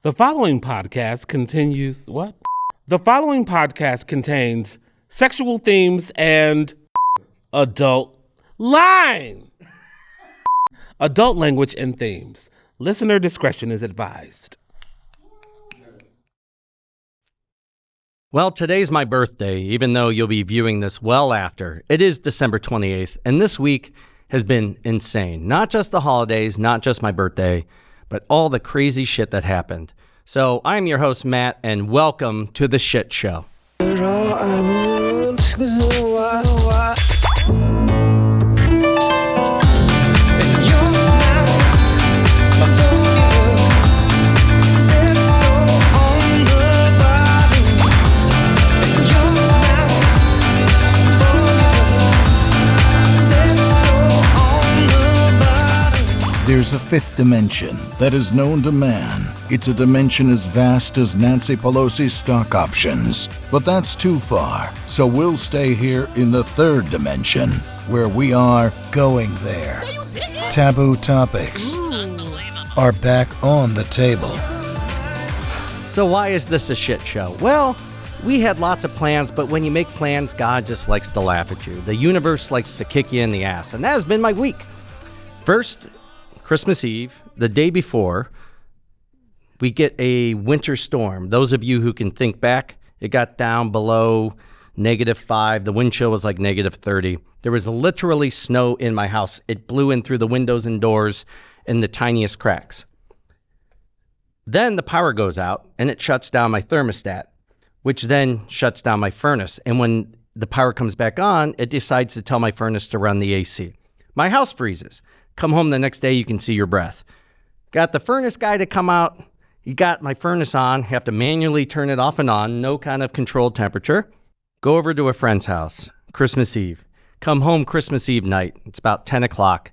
The following podcast continues what? The following podcast contains sexual themes and adult line. Adult language and themes. Listener discretion is advised. Well, today's my birthday, even though you'll be viewing this well after. It is December 28th, and this week has been insane. Not just the holidays, not just my birthday, but all the crazy shit that happened. So I'm your host, Matt, and welcome to the Shit Show. There's a fifth dimension that is known to man. It's a dimension as vast as Nancy Pelosi's stock options. But that's too far, so we'll stay here in the third dimension, where we are going there. Taboo topics are back on the table. So why is this a shit show? Well, we had lots of plans, but when you make plans, God just likes to laugh at you. The universe likes to kick you in the ass, and that has been my week. First, Christmas Eve, the day before, we get a winter storm. Those of you who can think back, it got down below -5. The wind chill was like -30. There was literally snow in my house. It blew in through the windows and doors in the tiniest cracks. Then the power goes out and it shuts down my thermostat, which then shuts down my furnace. And when the power comes back on, it decides to tell my furnace to run the AC. My house freezes. Come home the next day, you can see your breath. Got the furnace guy to come out. He got my furnace on. Have to manually turn it off and on. No kind of controlled temperature. Go over to a friend's house. Christmas Eve. Come home Christmas Eve night. It's about 10 o'clock.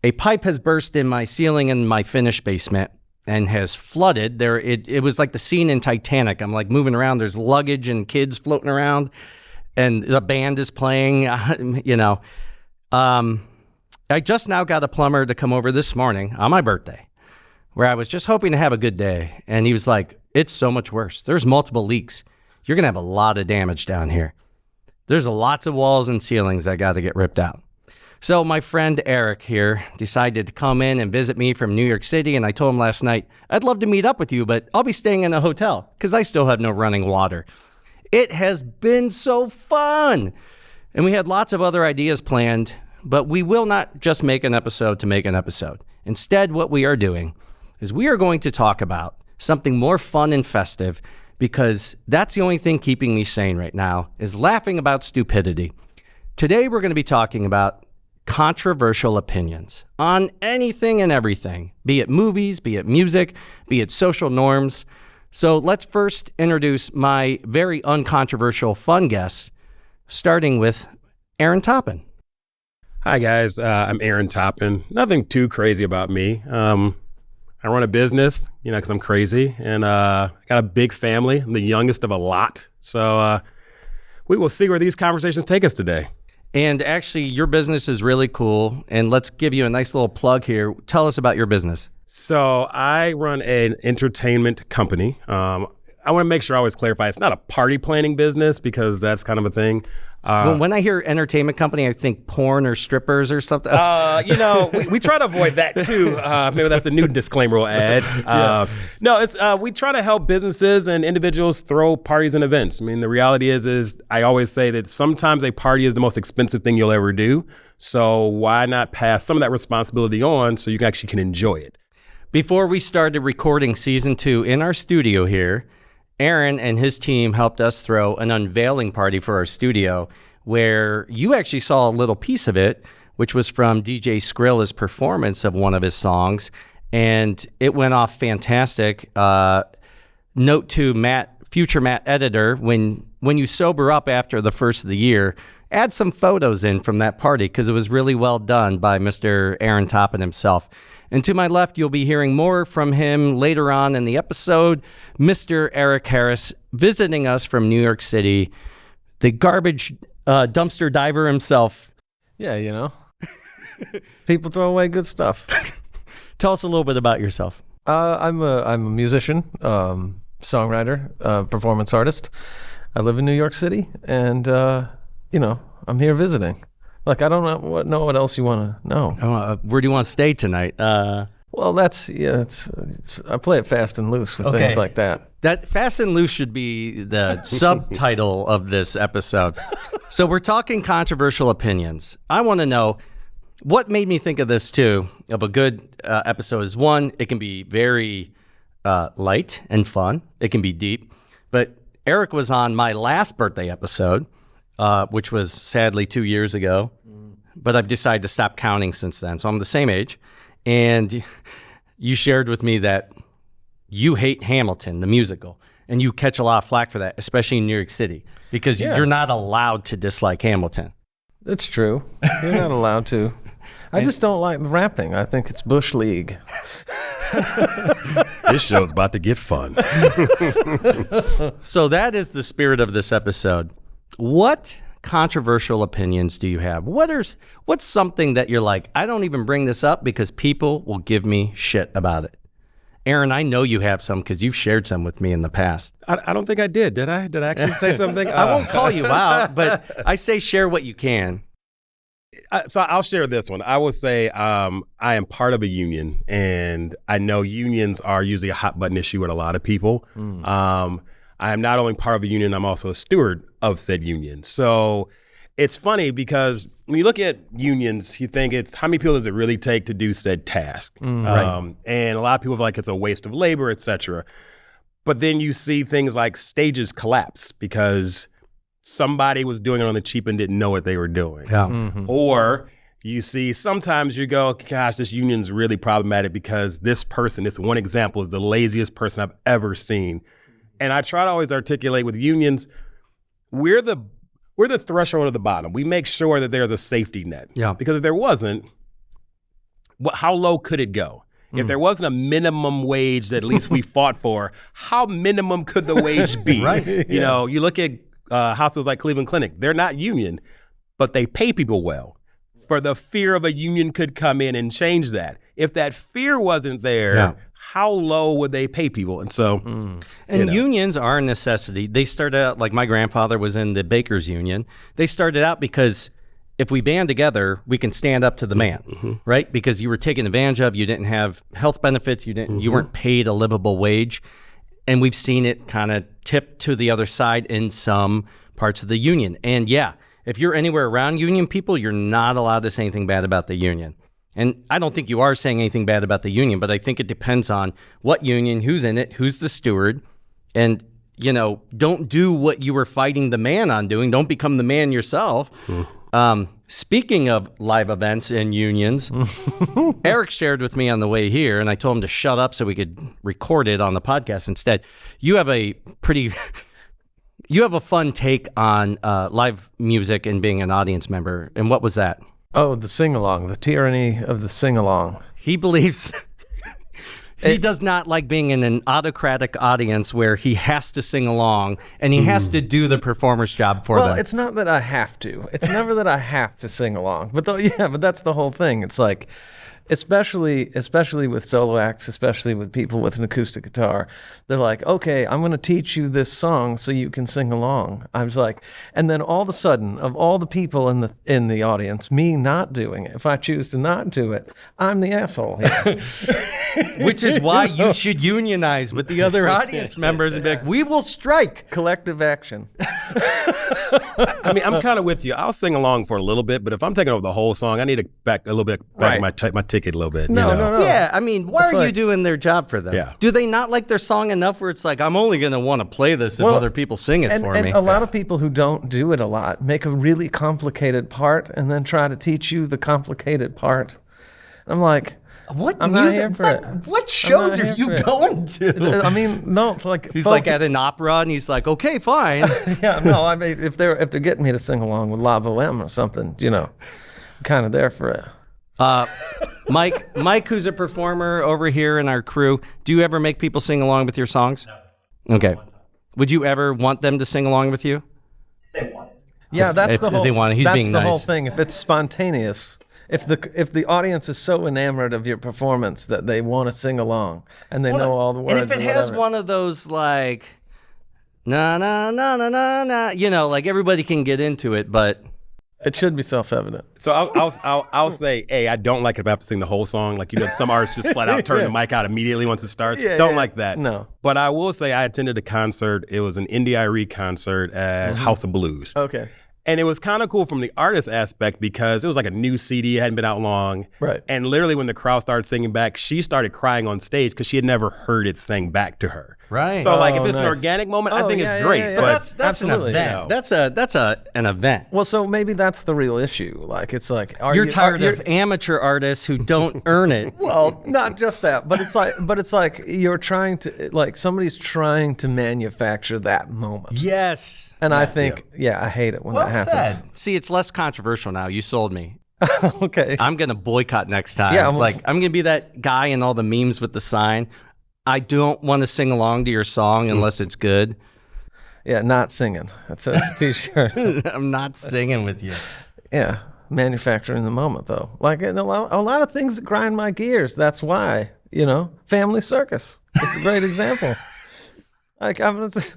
A pipe has burst in my ceiling in my finished basement and has flooded. It was like the scene in Titanic. I'm like moving around. There's luggage and kids floating around. And the band is playing, I just now got a plumber to come over this morning on my birthday, where I was just hoping to have a good day. And he was like, it's so much worse. There's multiple leaks. You're going to have a lot of damage down here. There's lots of walls and ceilings that got to get ripped out. So my friend Eric here decided to come in and visit me from New York City. And I told him last night, I'd love to meet up with you, but I'll be staying in a hotel because I still have no running water. It has been so fun. And we had lots of other ideas planned. But we will not just make an episode to make an episode. Instead, what we are doing is we are going to talk about something more fun and festive, because that's the only thing keeping me sane right now, is laughing about stupidity. Today, we're going to be talking about controversial opinions on anything and everything, be it movies, be it music, be it social norms. So let's first introduce my very uncontroversial fun guests, starting with Aaron Toppin. Hi, guys. I'm Aaron Toppin. Nothing too crazy about me. I run a business, because I'm crazy, and I got a big family. I'm the youngest of a lot. So we will see where these conversations take us today. And actually, your business is really cool. And let's give you a nice little plug here. Tell us about your business. So I run an entertainment company. I want to make sure I always clarify, it's not a party planning business, because that's kind of a thing. Well, when I hear entertainment company, I think porn or strippers or something. We try to avoid that too. Maybe that's a new disclaimer we'll add. We try to help businesses and individuals throw parties and events. I mean, the reality is I always say that sometimes a party is the most expensive thing you'll ever do. So why not pass some of that responsibility on so you actually can enjoy it? Before we started recording season 2 in our studio here, Aaron and his team helped us throw an unveiling party for our studio, where you actually saw a little piece of it, which was from DJ Skrilla's performance of one of his songs, and it went off fantastic. Note to Matt, future Matt editor, when you sober up after the first of the year, add some photos in from that party, because it was really well done by Mr. Aaron Toppin himself. And to my left, you'll be hearing more from him later on in the episode. Mr. Eric Harris visiting us from New York City, the garbage dumpster diver himself. Yeah, people throw away good stuff. Tell us a little bit about yourself. I'm a musician, songwriter, performance artist. I live in New York City, and I'm here visiting. Like, I don't know what else you want to know. Where do you want to stay tonight? Well, it's I play it fast and loose with things like that. That Fast and Loose should be the subtitle of this episode. So we're talking controversial opinions. I want to know what made me think of this too, of a good episode is one, it can be very light and fun. It can be deep. But Eric was on my last birthday episode, which was sadly 2 years ago. But I've decided to stop counting since then. So I'm the same age. And you shared with me that you hate Hamilton, the musical, and you catch a lot of flack for that, especially in New York City, because you're not allowed to dislike Hamilton. It's true. You're not allowed to. I just don't like rapping. I think it's Bush League. This show's about to get fun. So that is the spirit of this episode. What controversial opinions do you have? What's something that you're like, I don't even bring this up because people will give me shit about it? Aaron, I know you have some because you've shared some with me in the past. I don't think I did. Did I? Did I actually say something? I won't call you out, but I say share what you can. So I'll share this one. I will say I am part of a union, and I know unions are usually a hot button issue with a lot of people. I am not only part of a union, I'm also a steward of said union. So it's funny because when you look at unions, you think it's how many people does it really take to do said task? Right. And a lot of people feel like it's a waste of labor, et cetera. But then you see things like stages collapse because somebody was doing it on the cheap and didn't know what they were doing. Yeah. Or you see sometimes you go, gosh, this union's really problematic because this one example is the laziest person I've ever seen. And I try to always articulate with unions, we're the threshold of the bottom. We make sure that there's a safety net. Yeah. Because if there wasn't, how low could it go? If there wasn't a minimum wage that at least we fought for, how minimum could the wage be? Right. You know, you look at hospitals like Cleveland Clinic, they're not union, but they pay people well. For the fear of a union could come in and change that. If that fear wasn't there, how low would they pay people? And so, unions are a necessity. They started out, like my grandfather was in the Bakers Union. They started out because if we band together, we can stand up to the man, right? Because you were taken advantage of. You didn't have health benefits. You weren't paid a livable wage. And we've seen it kind of tip to the other side in some parts of the union. And if you're anywhere around union people, you're not allowed to say anything bad about the union. And I don't think you are saying anything bad about the union, but I think it depends on what union, who's in it, who's the steward. And, don't do what you were fighting the man on doing. Don't become the man yourself. Speaking of live events and unions, Eric shared with me on the way here, and I told him to shut up so we could record it on the podcast instead. You have a fun take on live music and being an audience member. And what was that? Oh, the sing-along, the tyranny of the sing-along. He believes he does not like being in an autocratic audience where he has to sing along and he has to do the performer's job for them. Well, it's not that I have to. It's never that I have to sing along. But that's the whole thing. It's like, especially with solo acts, especially with people with an acoustic guitar, they're like, okay, I'm going to teach you this song so you can sing along. I was like, and then all of a sudden, of all the people in the audience, me not doing it, if I choose to not do it, I'm the asshole here. Which is why you should unionize with the other audience members and be like, we will strike. Collective action. I mean, I'm kind of with you. I'll sing along for a little bit, but if I'm taking over the whole song, I need to back my ticket a little bit. No. Yeah, I mean, why are you doing their job for them? Yeah. Do they not like their song enough where it's like, I'm only going to want to play this if other people sing it for me? And a lot of people who don't do it a lot make a really complicated part and then try to teach you the complicated part. I'm like, I'm not here for it. What shows are you going to? I mean, no, like he's like at an opera, and he's like, okay, fine. Yeah, no, I mean, if they're getting me to sing along with La Boheme or something, I'm kind of there for it. Mike, who's a performer over here in our crew, do you ever make people sing along with your songs? No. Okay. Would you ever want them to sing along with you? They want it. Yeah, that's the whole. He's being nice. Whole thing. If it's spontaneous, if the audience is so enamored of your performance that they want to sing along and they know all the words. And if it has one of those like na na na na na na, you know, like everybody can get into it, but it should be self-evident. So I'll say, A, I don't like it if I have to sing the whole song. Like, you know, some artists just flat out turn the mic out immediately once it starts. Don't like that. No. But I will say I attended a concert. It was an Indie concert at House of Blues. Okay. And it was kind of cool from the artist aspect because it was like a new CD, it hadn't been out long. Right. And literally when the crowd started singing back, she started crying on stage because she had never heard it sang back to her. Right. So like if it's an nice. organic moment, I think it's great. yeah. But that's Absolutely, an event. no. That's an event. Well, so maybe that's the real issue. Like, it's like, You're tired of amateur artists who don't earn it. Well, not just that, but it's like you're trying to, like, somebody's trying to manufacture that moment. Yes. And I think, I hate it when that happens. See, it's less controversial now. You sold me. Okay. I'm going to boycott next time. Yeah, I'm going to be that guy in all the memes with the sign. I don't want to sing along to your song unless it's good. Yeah, not singing. That's a t-shirt. I'm not singing with you. Yeah, manufacturing the moment, though. Like, a lot of things that grind my gears. That's why, you know, Family Circus. It's a great example. Like,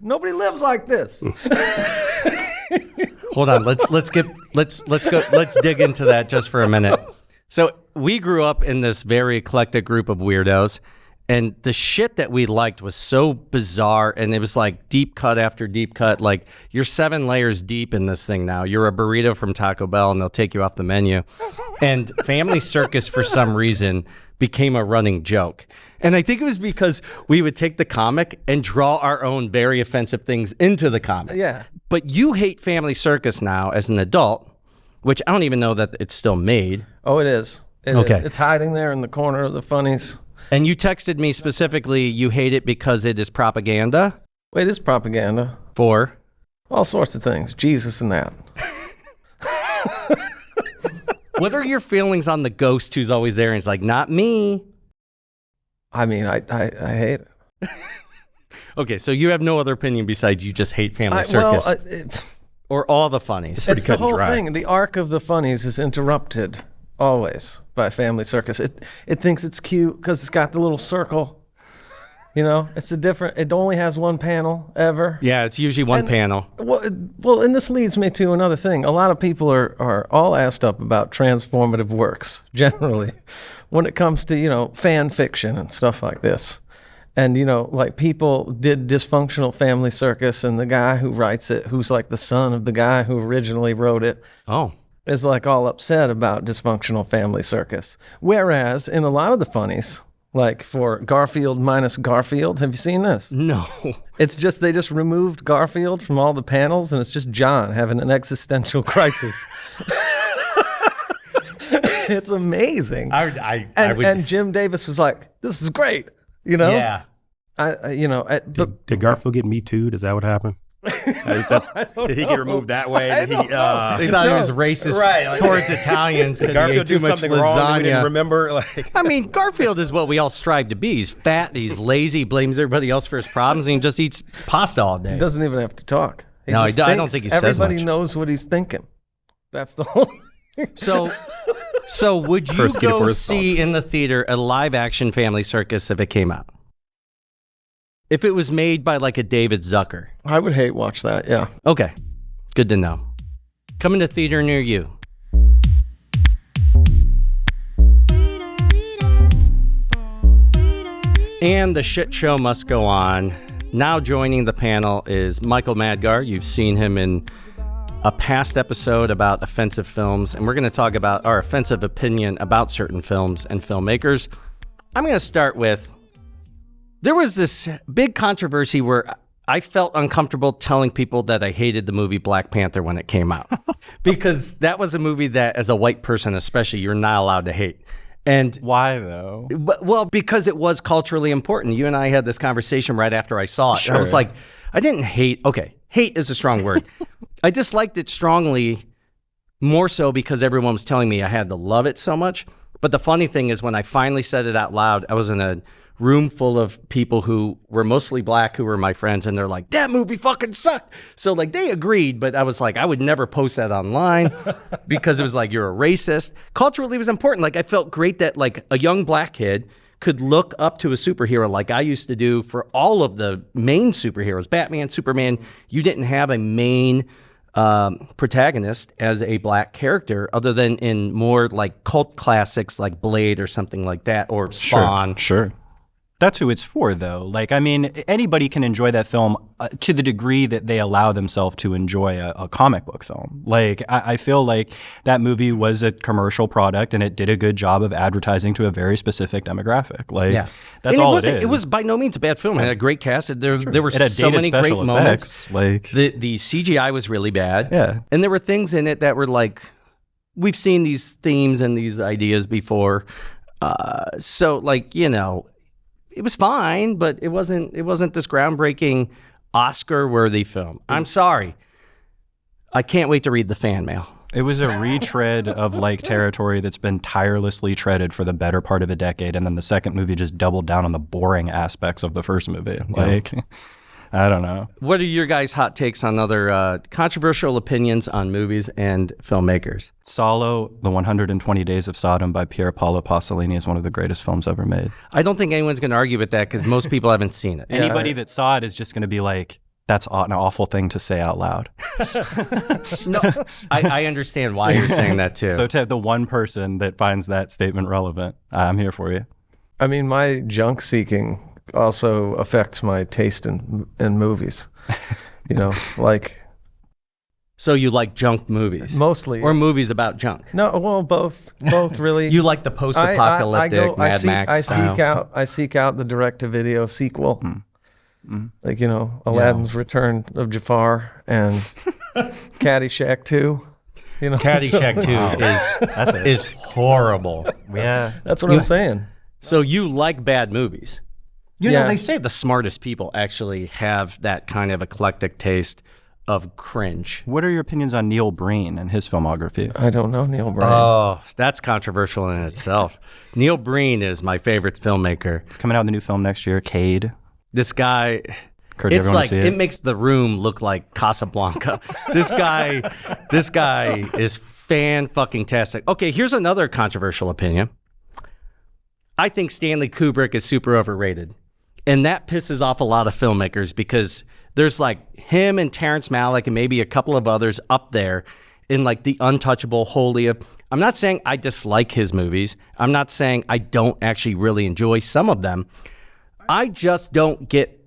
nobody lives like this. Hold on, let's dig into that just for a minute. So we grew up in this very eclectic group of weirdos, and the shit that we liked was so bizarre, and it was like deep cut after deep cut. Like, you're 7 layers deep in this thing now. You're a burrito from Taco Bell, and they'll take you off the menu. And Family Circus, for some reason, became a running joke. And I think it was because we would take the comic and draw our own very offensive things into the comic. Yeah. But you hate Family Circus now as an adult, which I don't even know that it's still made. Oh, it is. It is. It's hiding there in the corner of the funnies. And you texted me specifically you hate it because it is propaganda. Wait, it's propaganda. For? All sorts of things. Jesus and that. What are your feelings on the ghost who's always there and he's like, not me? I mean, I hate it. Okay, so you have no other opinion besides you just hate Family Circus. Or all the funnies. It's the whole thing. The arc of the funnies is interrupted always by Family Circus. It thinks it's cute because it's got the little circle. You know, it only has one panel ever. Yeah, it's usually one panel. Well, and this leads me to another thing. A lot of people are all asked up about transformative works, generally, when it comes to, you know, fan fiction and stuff like this. And, you know, like, people did Dysfunctional Family Circus, and the guy who writes it, who's like the son of the guy who originally wrote it, is like all upset about Dysfunctional Family Circus. Whereas in a lot of the funnies, like for Garfield minus Garfield, have you seen this? No. It's just, they just removed Garfield from all the panels, and it's just John having an existential crisis. It's amazing. And Jim Davis was like, this is great. You know? Yeah. Did Garfield get Me Too? Is that what happened? Did he get removed that way? They thought he was racist towards Italians because he ate Garfield too do much something wrong that we didn't lasagna. remember? Like, I mean, Garfield is what we all strive to be. He's fat, he's lazy, blames everybody else for his problems, and he just eats pasta all day. He doesn't even have to talk. I don't think he says much. Everybody knows what he's thinking. That's the whole thing. So would you go see thoughts. in the theater a live action Family Circus if it came out? If it was made by like a David Zucker? I would hate watch that, yeah. Okay, good to know. Coming to theater near you. And the shit show must go on. Now joining the panel is Michael Madgar. You've seen him in a past episode about offensive films, and we're going to talk about our offensive opinion about certain films and filmmakers. I'm going to start with, there was this big controversy where I felt uncomfortable telling people that I hated the movie Black Panther when it came out. Because that was a movie that, as a white person especially, you're not allowed to hate. And why though? Well, because it was culturally important. You and I had this conversation right after I saw it. Sure. I was like, I didn't hate. Okay, hate is a strong word. I disliked it strongly, more so because everyone was telling me I had to love it so much. But the funny thing is, when I finally said it out loud, I was in a room full of people who were mostly black who were my friends, and they're like, that movie fucking sucked. So like they agreed, but I was like, I would never post that online because it was like, you're a racist. Culturally, it was important. Like I felt great that like a young black kid could look up to a superhero like I used to do for all of the main superheroes, Batman, Superman. You didn't have a main protagonist as a black character other than in more like cult classics like Blade or something like that, or Spawn. Sure. That's who it's for, though. Like, I mean, anybody can enjoy that film to the degree that they allow themselves to enjoy a comic book film. Like, I feel like that movie was a commercial product, and it did a good job of advertising to a very specific demographic. Like, that's and all it is. It was by no means a bad film. It had a great cast. There were it had so many great special moments. effects. Like, the CGI was really bad. Yeah. And there were things in it that were like, we've seen these themes and these ideas before. So, like, you know, it was fine, but it wasn't this groundbreaking Oscar-worthy film. I'm sorry. I can't wait to read the fan mail. it was a retread of like territory that's been tirelessly treaded for the better part of a decade, and then the second movie just doubled down on the boring aspects of the first movie. Like, I don't know. What are your guys' hot takes on other controversial opinions on movies and filmmakers? Solo, The 120 Days of Sodom by Pier Paolo Pasolini is one of the greatest films ever made. I don't think anyone's going to argue with that because most people haven't seen it. Anybody that saw it is just going to be like, that's an awful thing to say out loud. No, I understand why you're saying that too. So to the one person that finds that statement relevant, I'm here for you. I mean, my junk seeking also affects my taste in movies. You know, like. So you like junk movies? Mostly. Or movies about junk? No, well, both really. You like the post-apocalyptic Mad Max style? I seek out the direct-to-video sequel. Like, you know, Aladdin's Return of Jafar and Caddyshack 2. You know, Caddyshack 2 is horrible. Yeah. That's what I'm saying. So you like bad movies? You Yeah. know, they say the smartest people actually have that kind of eclectic taste of cringe. What are your opinions on Neil Breen and his filmography? I don't know Neil Breen. Oh, that's controversial in itself. Neil Breen is my favorite filmmaker. It's coming out in the new film next year, Cade. This guy, Kurt, you it's ever wanna like see it it? makes The Room look like Casablanca. This guy is fan-fucking-tastic. Okay, here's another controversial opinion. I think Stanley Kubrick is super overrated. And that pisses off a lot of filmmakers because there's like him and Terrence Malick and maybe a couple of others up there in like the untouchable, holy of. I'm not saying I dislike his movies. I'm not saying I don't actually really enjoy some of them. I just don't get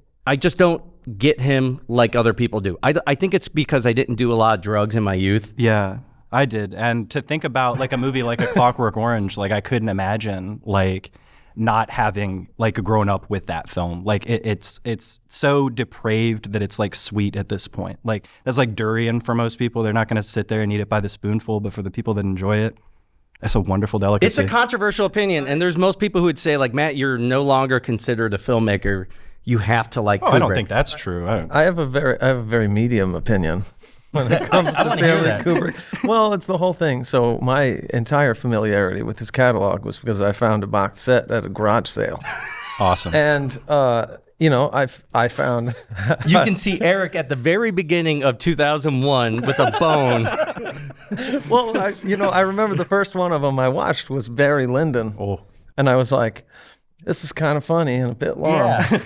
him like other people do. I think it's because I didn't do a lot of drugs in my youth. Yeah, I did. And to think about like a movie like A Clockwork Orange, like I couldn't imagine like not having like grown up with that film. Like it's so depraved that it's like sweet at this point. Like that's like durian for most people. They're not going to sit there and eat it by the spoonful, but for the people that enjoy it, it's a wonderful delicacy. It's a controversial opinion, and there's most people who would say like, Matt, you're no longer considered a filmmaker. You have to like Kubrick. I don't think that's true. I have a very medium opinion when it comes to Stanley Kubrick. Well, it's the whole thing. So my entire familiarity with his catalog was because I found a box set at a garage sale. Awesome. And you know, I found you can see Eric at the very beginning of 2001 with a bone. Well, I remember the first one of them I watched was Barry Lyndon. Oh. And I was like, this is kind of funny and a bit long. Yeah.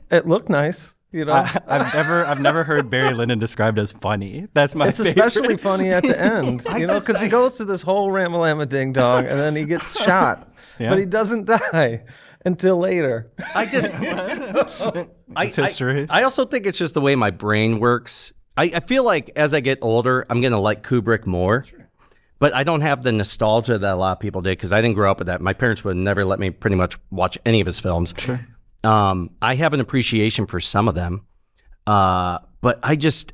It looked nice, you know. I've never heard Barry Lyndon described as funny. That's my It's favorite. especially funny at the end, you know, because he goes to this whole Ramalama Ding Dong and then he gets shot, Yeah. but he doesn't die until later. It's history. I also think it's just the way my brain works. I feel like as I get older, I'm going to like Kubrick more. Sure. But I don't have the nostalgia that a lot of people did because I didn't grow up with that. My parents would never let me pretty much watch any of his films. Sure. I have an appreciation for some of them. But I just,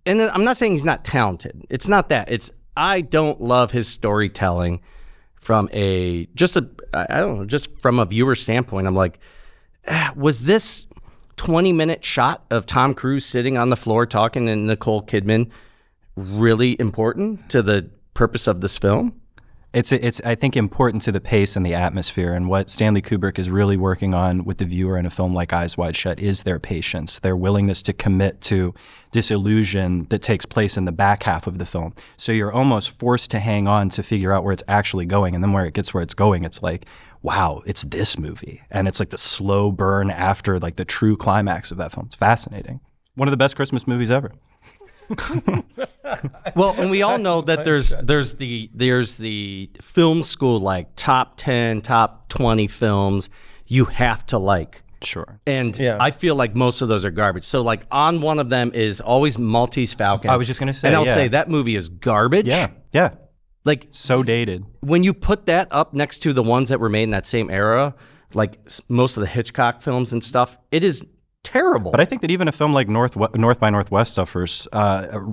and I'm not saying he's not talented. It's not that. It's, I don't love his storytelling from just from a viewer standpoint. I'm like, was this 20-minute shot of Tom Cruise sitting on the floor talking to Nicole Kidman really important to the purpose of this film? It's I think important to the pace and the atmosphere, and what Stanley Kubrick is really working on with the viewer in a film like Eyes Wide Shut is their patience, their willingness to commit to this illusion that takes place in the back half of the film. So you're almost forced to hang on to figure out where it's actually going, and then where it's going, it's like, wow, it's this movie, and it's like the slow burn after like the true climax of that film. It's fascinating. One of the best Christmas movies ever. Well, and we all know that there's the film school, like top 10, top 20 films you have to like. Sure. And I feel like most of those are garbage. So like on one of them is always Maltese Falcon. I was just going to say, and I'll say that movie is garbage. Yeah. Like so dated. When you put that up next to the ones that were made in that same era, like most of the Hitchcock films and stuff, it is terrible. But I think that even a film like North by Northwest suffers.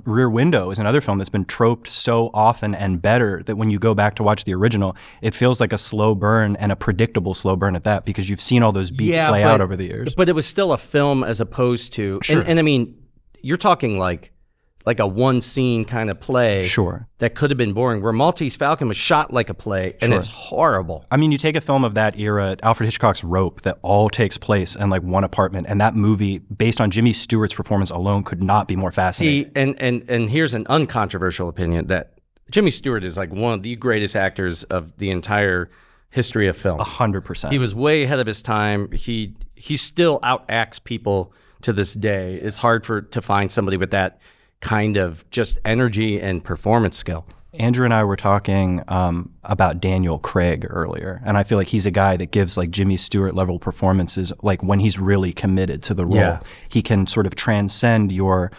Rear Window is another film that's been troped so often and better that when you go back to watch the original, it feels like a slow burn, and a predictable slow burn at that, because you've seen all those beats play out over the years. But it was still a film as opposed to, Sure. and I mean, you're talking like a one scene kind of play. Sure. That could have been boring, where Maltese Falcon was shot like a play, and it's horrible. I mean, you take a film of that era, Alfred Hitchcock's Rope, that all takes place in like one apartment, and that movie, based on Jimmy Stewart's performance alone, could not be more fascinating. See, and here's an uncontroversial opinion, that Jimmy Stewart is like one of the greatest actors of the entire history of film. 100%. He was way ahead of his time. He still outacts people to this day. It's hard to find somebody with that kind of just energy and performance skill. Andrew and I were talking about Daniel Craig earlier, and I feel like he's a guy that gives like Jimmy Stewart level performances, like when he's really committed to the role. Yeah. He can sort of transcend your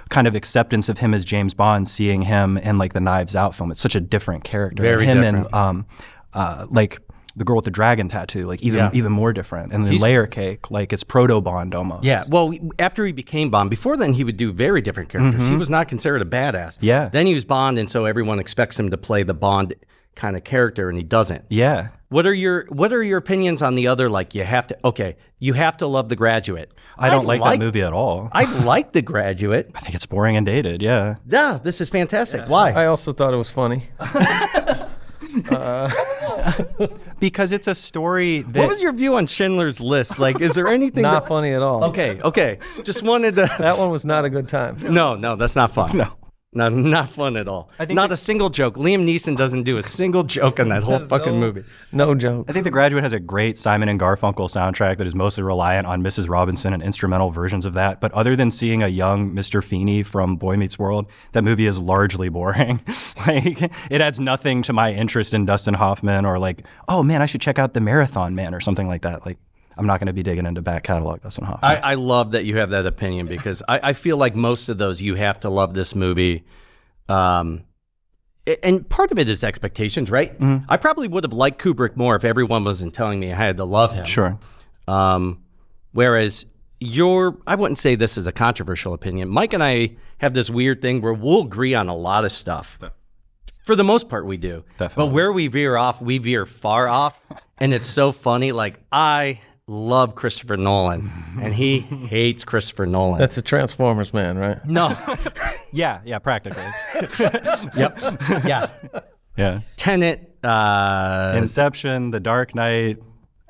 kind of acceptance of him as James Bond, seeing him in like the Knives Out film. It's such a different character. Very him different. And like the girl with the dragon tattoo, like even more different. And then Layer Cake, like it's proto Bond almost. Yeah, well, after he became Bond, before then he would do very different characters. He was not considered a badass. Yeah. Then he was Bond, and so everyone expects him to play the Bond kind of character, and he doesn't. Yeah. What are your opinions on the other, like, you have to love The Graduate? I don't like that movie at all. I like The Graduate. I think it's boring and dated, yeah. Yeah, this is fantastic. Why? I also thought it was funny. Because it's a story that... What was your view on Schindler's List? Like, is there anything Not funny at all. Okay. Just wanted to... That one was not a good time. No, that's not fun. No. Not fun at all. I think not a single joke. Liam Neeson doesn't do a single joke in that whole fucking movie. No jokes. I think The Graduate has a great Simon and Garfunkel soundtrack that is mostly reliant on Mrs. Robinson and instrumental versions of that. But other than seeing a young Mr. Feeney from Boy Meets World, that movie is largely boring. Like, it adds nothing to my interest in Dustin Hoffman, or like, oh man, I should check out The Marathon Man or something like that. Like, I'm not going to be digging into back catalog Dustin Hoffman. I love that you have that opinion, because I feel like most of those, you have to love this movie. And part of it is expectations, right? Mm-hmm. I probably would have liked Kubrick more if everyone wasn't telling me I had to love him. Sure. Whereas I wouldn't say this is a controversial opinion. Mike and I have this weird thing where we'll agree on a lot of stuff. For the most part, we do. Definitely. But where we veer off, we veer far off. And it's so funny. Like, I love Christopher Nolan, and he hates Christopher Nolan. That's a Transformers man, right? No. Yeah, practically. Yep. Yeah. Yeah. Tenet. Inception, The Dark Knight,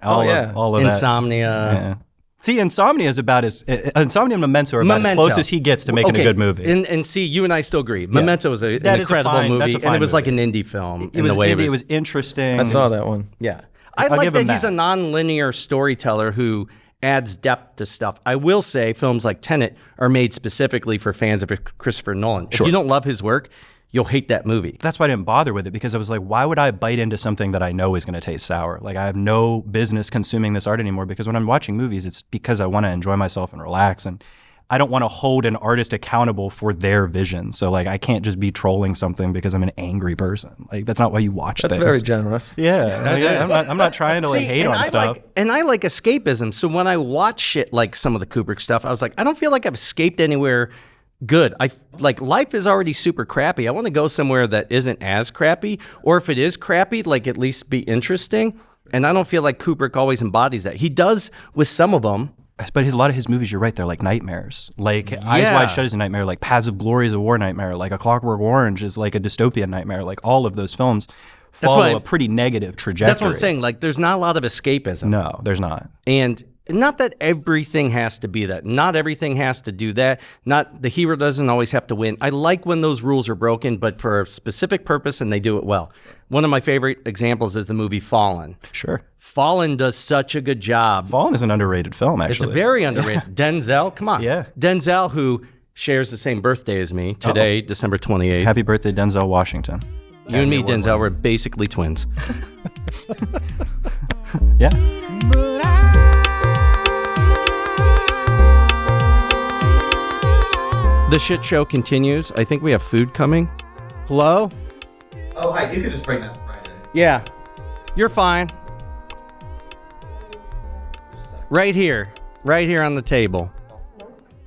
all of that. Insomnia. Yeah. See, Insomnia is about Insomnia and Memento are about as close as he gets to making a good movie. And see, you and I still agree. Memento is an incredible movie, and it was like an indie film in the way it was interesting. I saw that one. Yeah. I like that he's a non-linear storyteller who adds depth to stuff. I will say films like Tenet are made specifically for fans of Christopher Nolan. If you don't love his work, you'll hate that movie. That's why I didn't bother with it, because I was like, why would I bite into something that I know is going to taste sour? Like, I have no business consuming this art anymore, because when I'm watching movies, it's because I want to enjoy myself and relax, and I don't want to hold an artist accountable for their vision. So, like, I can't just be trolling something because I'm an angry person. Like, that's not why you watch things. That's very generous. Yeah. I'm not trying to hate on stuff. And I like escapism. So when I watch shit like some of the Kubrick stuff, I was like, I don't feel like I've escaped anywhere good. Like, life is already super crappy. I want to go somewhere that isn't as crappy, or if it is crappy, like, at least be interesting. And I don't feel like Kubrick always embodies that. He does with some of them. But a lot of his movies, you're right, they're like nightmares. Like, Eyes Wide Shut is a nightmare. Like, Paths of Glory is a war nightmare. Like, A Clockwork Orange is like a dystopian nightmare. Like, all of those films follow a pretty negative trajectory. That's what I'm saying. Like, there's not a lot of escapism. No, there's not. And not that everything has to be that. Not everything has to do that. Not the hero doesn't always have to win. I like when those rules are broken, but for a specific purpose, and they do it well. One of my favorite examples is the movie Fallen. Sure. Fallen does such a good job. Fallen is an underrated film, actually. It's a very underrated. Denzel, come on. Yeah. Denzel, who shares the same birthday as me today, December 28th. Happy birthday, Denzel Washington. You and me, Denzel, we're basically twins. Yeah. The shit show continues. I think we have food coming. Hello? Oh, hi. You could just bring that right in. Yeah. You're fine. Right here. Right here on the table.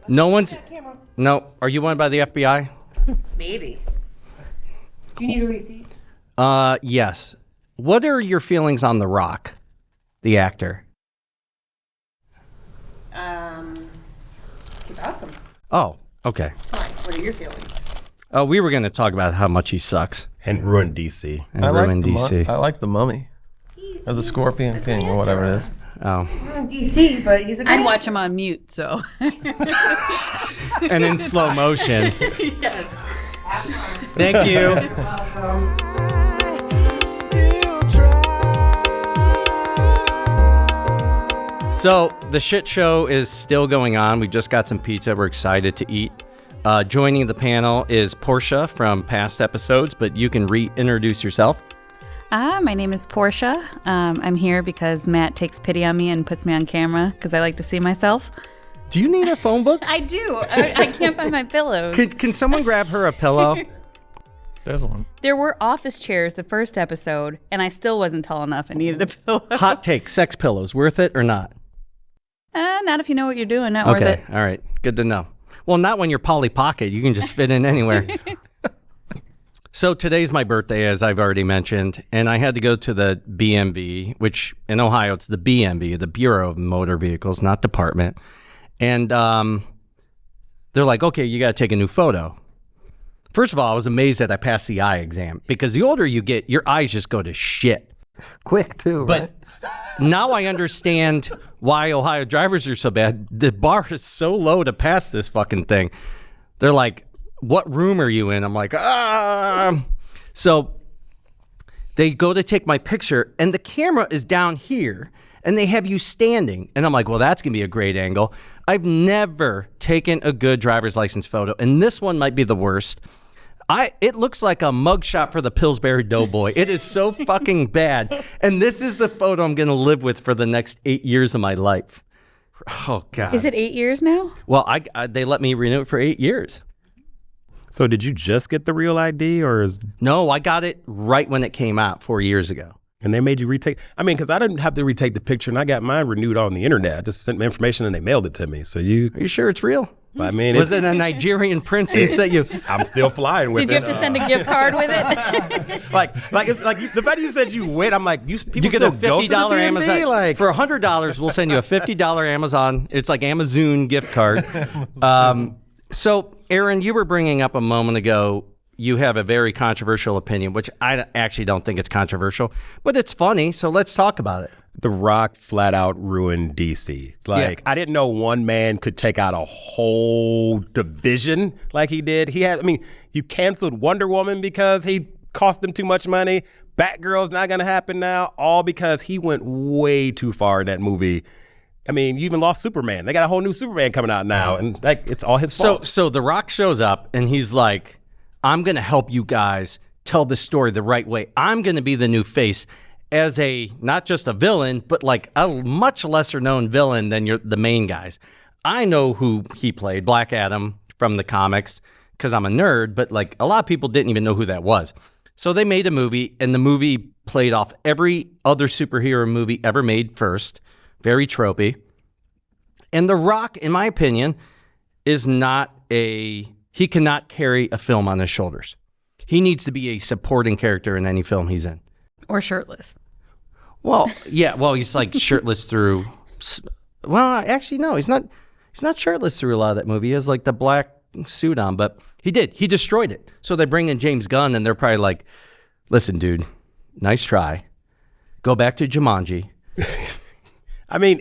No one's... No. Are you wanted by the FBI? Maybe. Do you need a receipt? Yes. What are your feelings on The Rock, the actor? He's awesome. Oh, okay. Fine. What are your feelings? Oh, we were going to talk about how much he sucks. And ruined DC. And ruined DC. I like the Mummy. Or the Scorpion King, or whatever it is. Oh. We're in DC, but he's a good I'd watch him on mute, so. And in slow motion. Yes. Thank you. So the shit show is still going on. We just got some pizza. We're excited to eat. Joining the panel is Porche from past episodes, but you can reintroduce yourself. My name is Porche. I'm here because Matt takes pity on me and puts me on camera because I like to see myself. Do you need a phone book? I do. I can't find my pillows. Can someone grab her a pillow? There's one. There were office chairs the first episode, and I still wasn't tall enough and needed a pillow. Hot take, sex pillows, worth it or not? Not if you know what you're doing. Not worth it. Okay, all right. Good to know. Well, not when you're Polly Pocket. You can just fit in anywhere. So today's my birthday, as I've already mentioned, and I had to go to the BMV, which in Ohio, it's the BMV, the Bureau of Motor Vehicles, not department. And they're like, okay, you got to take a new photo. First of all, I was amazed that I passed the eye exam because the older you get, your eyes just go to shit. Quick, too, right? But now I understand why Ohio drivers are so bad. The bar is so low to pass this fucking thing. They're like, what room are you in? I'm like, So they go to take my picture, and the camera is down here, and they have you standing. And I'm like, well, that's going to be a great angle. I've never taken a good driver's license photo, and this one might be the worst. It looks like a mugshot for the Pillsbury Doughboy. It is so fucking bad. And this is the photo I'm going to live with for the next 8 years of my life. Oh, God. Is it 8 years now? Well, they let me renew it for 8 years. So did you just get the real ID or is... No, I got it right when it came out 4 years ago. And they made you retake... I mean, because I didn't have to retake the picture and I got mine renewed on the internet. I just sent my information and they mailed it to me. So you... Are you sure it's real? I mean... Was it a Nigerian prince who sent you... I'm still flying with it. Did you have to send a gift card with it? like it's like the fact you said you went, I'm like, people You get a still go to the $50 DMV? Amazon. Like... For $100, we'll send you a $50 Amazon. It's like Amazon gift card. So, Aaron, you were bringing up a moment ago, you have a very controversial opinion, which I actually don't think it's controversial, but it's funny, so let's talk about it. The Rock flat out ruined DC. Like, I didn't know one man could take out a whole division like he did. You canceled Wonder Woman because he cost them too much money. Batgirl's not going to happen now, all because he went way too far in that movie. I mean, you even lost Superman. They got a whole new Superman coming out now, and like it's all his fault. So The Rock shows up, and he's like, I'm going to help you guys tell the story the right way. I'm going to be the new face as not just a villain, but like a much lesser known villain than the main guys. I know who he played, Black Adam from the comics, because I'm a nerd, but like a lot of people didn't even know who that was. So they made a movie, and the movie played off every other superhero movie ever made first. Very tropey. And The Rock, in my opinion, is he cannot carry a film on his shoulders. He needs to be a supporting character in any film he's in. Or shirtless. Well, yeah, he's like shirtless through, well, actually, no, he's not shirtless through a lot of that movie. He has like the black suit on, but he destroyed it. So they bring in James Gunn, and they're probably like, listen, dude, Nice try. Go back to Jumanji. I mean,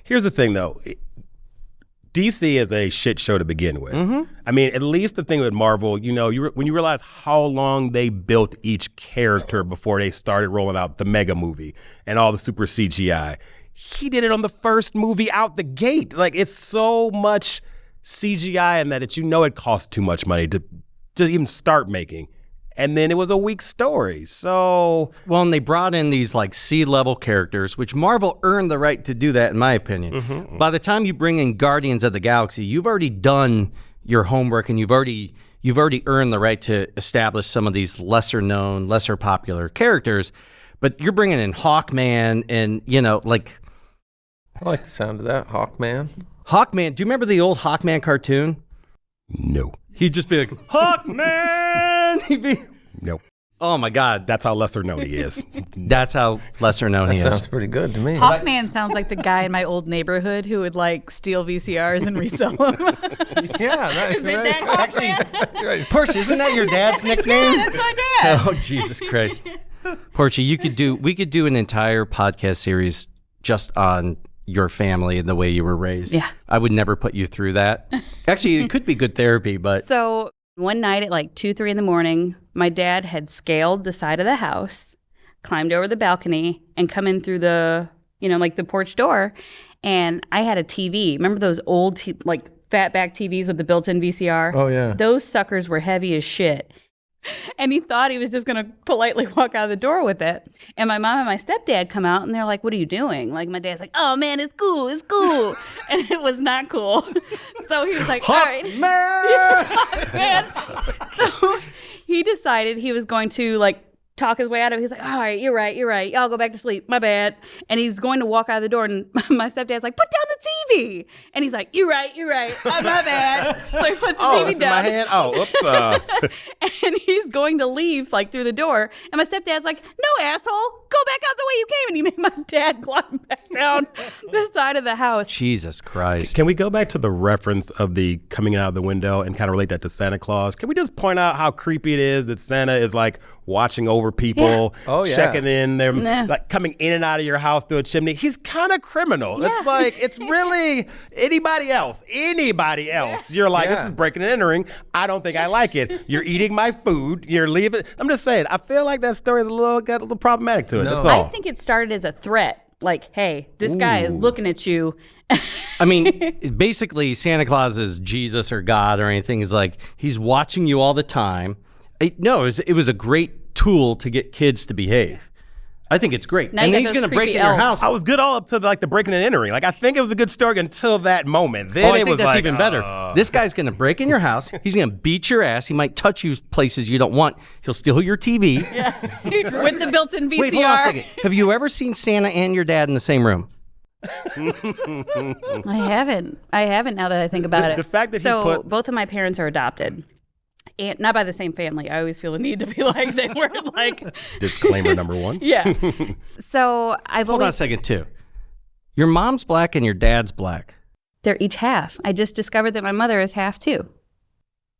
here's the thing, though. DC is a shit show to begin with. I mean, at least the thing with Marvel, you know, when you realize how long they built each character before they started rolling out the mega movie and all the super CGI, he did it on the first movie out the gate. Like, it's so much CGI in that you know it costs too much money to even start making. And then it was a weak story. So, well, and they brought in these like C-level characters, which Marvel earned the right to do that, in my opinion. By the time you bring in Guardians of the Galaxy, you've already done your homework, and you've already earned the right to establish some of these lesser known, lesser popular characters. But you're bringing in Hawkman, and like I like the sound of that, Hawkman. Hawkman. Do you remember the old Hawkman cartoon? No. He'd just be like, Hawkman! He'd be... Nope. Oh, my God. That's how lesser known he is. That's how lesser known he is. That sounds pretty good to me. Hawkman sounds like the guy in my old neighborhood who would like steal VCRs and resell them. Yeah, Is it that Hawkman? right. Porche, isn't that your dad's nickname? That's my dad. Oh, Jesus Christ. Porche, we could do an entire podcast series just on your family and the way you were raised. Yeah. I would never put you through that. Actually, it could be good therapy, but... So one night at like 2, 3 in the morning, my dad had scaled the side of the house, climbed over the balcony, and come in through the, like the porch door. And I had a TV. Remember those old, fatback TVs with the built-in VCR? Oh, yeah. Those suckers were heavy as shit. And he thought he was just going to politely walk out of the door with it. And my mom and my stepdad come out, and they're like, what are you doing? Like, my dad's like, oh, man, it's cool. It's cool. And it was not cool. So he was like, all right. Hawkman! So he decided he was going to, talk his way out of it. He's like, all right, you're right. I'll go back to sleep. My bad. And he's going to walk out of the door, and my stepdad's like, put down the TV. And he's like, you're right. Oh, my bad. So he puts the TV down. In my hand? Oh, oops. And he's going to leave, through the door. And my stepdad's like, no, asshole. Go back out the way you came. And he made my dad climb back down the side of the house. Jesus Christ. Can we go back to the reference of the coming out of the window and kind of relate that to Santa Claus? Can we just point out how creepy it is that Santa is watching over people, checking in, they're coming in and out of your house through a chimney? He's kind of criminal. Yeah. It's really anybody else. You're like, this is breaking and entering. I don't think I like it. You're eating my food. You're leaving. I'm just saying, I feel like that story is got a little problematic to it. That's all. I think it started as a threat. Hey, this guy is looking at you. I mean, basically, Santa Claus is Jesus or God or anything. Is he's watching you all the time. It was a great tool to get kids to behave. I think it's great. Now and he's going to break in your house. I was good all up to the breaking and entering. I think it was a good story until that moment. Then I think that's even better. This guy's going to break in your house. He's going to beat your ass. He might touch you places you don't want. He'll steal your TV. Yeah. With the built-in VCR. Wait, hold on a second. Have you ever seen Santa and your dad in the same room? I haven't now that I think about it. The fact that both of my parents are adopted. And not by the same family. I always feel a need to be they were Disclaimer number 1. Yeah. So Hold on a second, too. Your mom's black and your dad's black. They're each half. I just discovered that my mother is half, too.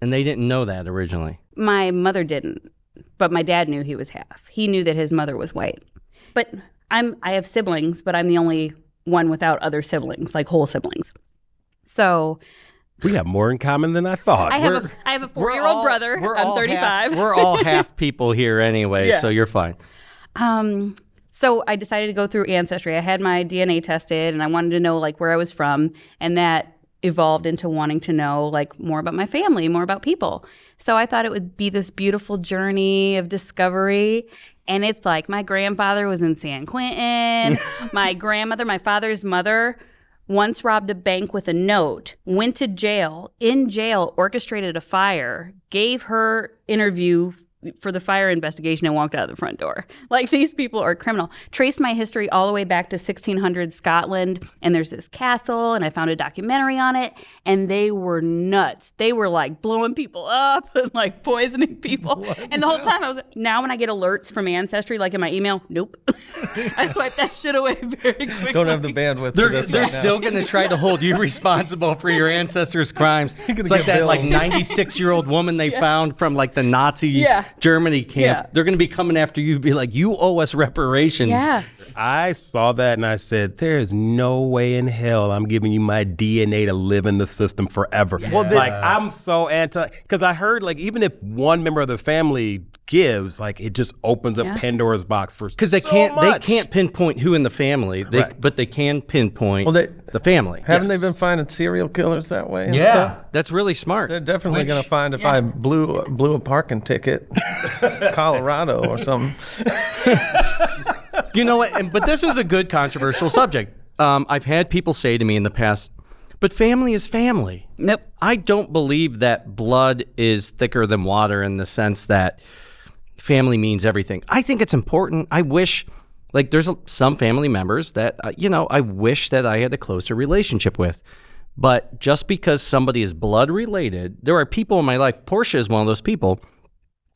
And they didn't know that originally. My mother didn't, but my dad knew he was half. He knew that his mother was white. But I have siblings, but I'm the only one without other siblings, whole siblings. So... we have more in common than I thought. I have a 4-year-old brother. I'm 35. We're all half people here anyway, so you're fine. So I decided to go through Ancestry. I had my DNA tested, and I wanted to know where I was from, and that evolved into wanting to know more about my family, more about people. So I thought it would be this beautiful journey of discovery. And it's my grandfather was in San Quentin. My grandmother, my father's mother, once robbed a bank with a note, went to jail, in jail, orchestrated a fire, gave her interview for the fire investigation, and walked out of the front door. These people are criminal. Traced my history all the way back to 1600 Scotland, and there's this castle, and I found a documentary on it, and they were nuts. They were blowing people up and poisoning people. And the whole time now when I get alerts from Ancestry, in my email, nope. I swipe that shit away very quickly. Don't have the bandwidth for this They're still going to try to hold you responsible for your ancestors' crimes. It's like that 96-year-old woman they found from the Nazi Germany camp. Yeah. They're going to be coming after you, be like, you owe us reparations. Yeah. I saw that and I said, there is no way in hell I'm giving you my DNA to live in the system forever. Well, like, I'm so anti, because I heard, like, even if one member of the family gives, like, it just opens up Pandora's box for because they can't pinpoint who in the family, but they can pinpoint the family. Haven't they been finding serial killers that way? And Yeah, stuff? that's really smart. They're definitely going to find if I blew a parking ticket, Colorado or something. You know what? But this is a good controversial subject. I've had people say to me in the past, but family is family. Nope. I don't believe that blood is thicker than water in the sense that family means everything. I think it's important. I wish, like, there's some family members that, I wish that I had a closer relationship with. But just because somebody is blood related, there are people in my life. Porche is one of those people.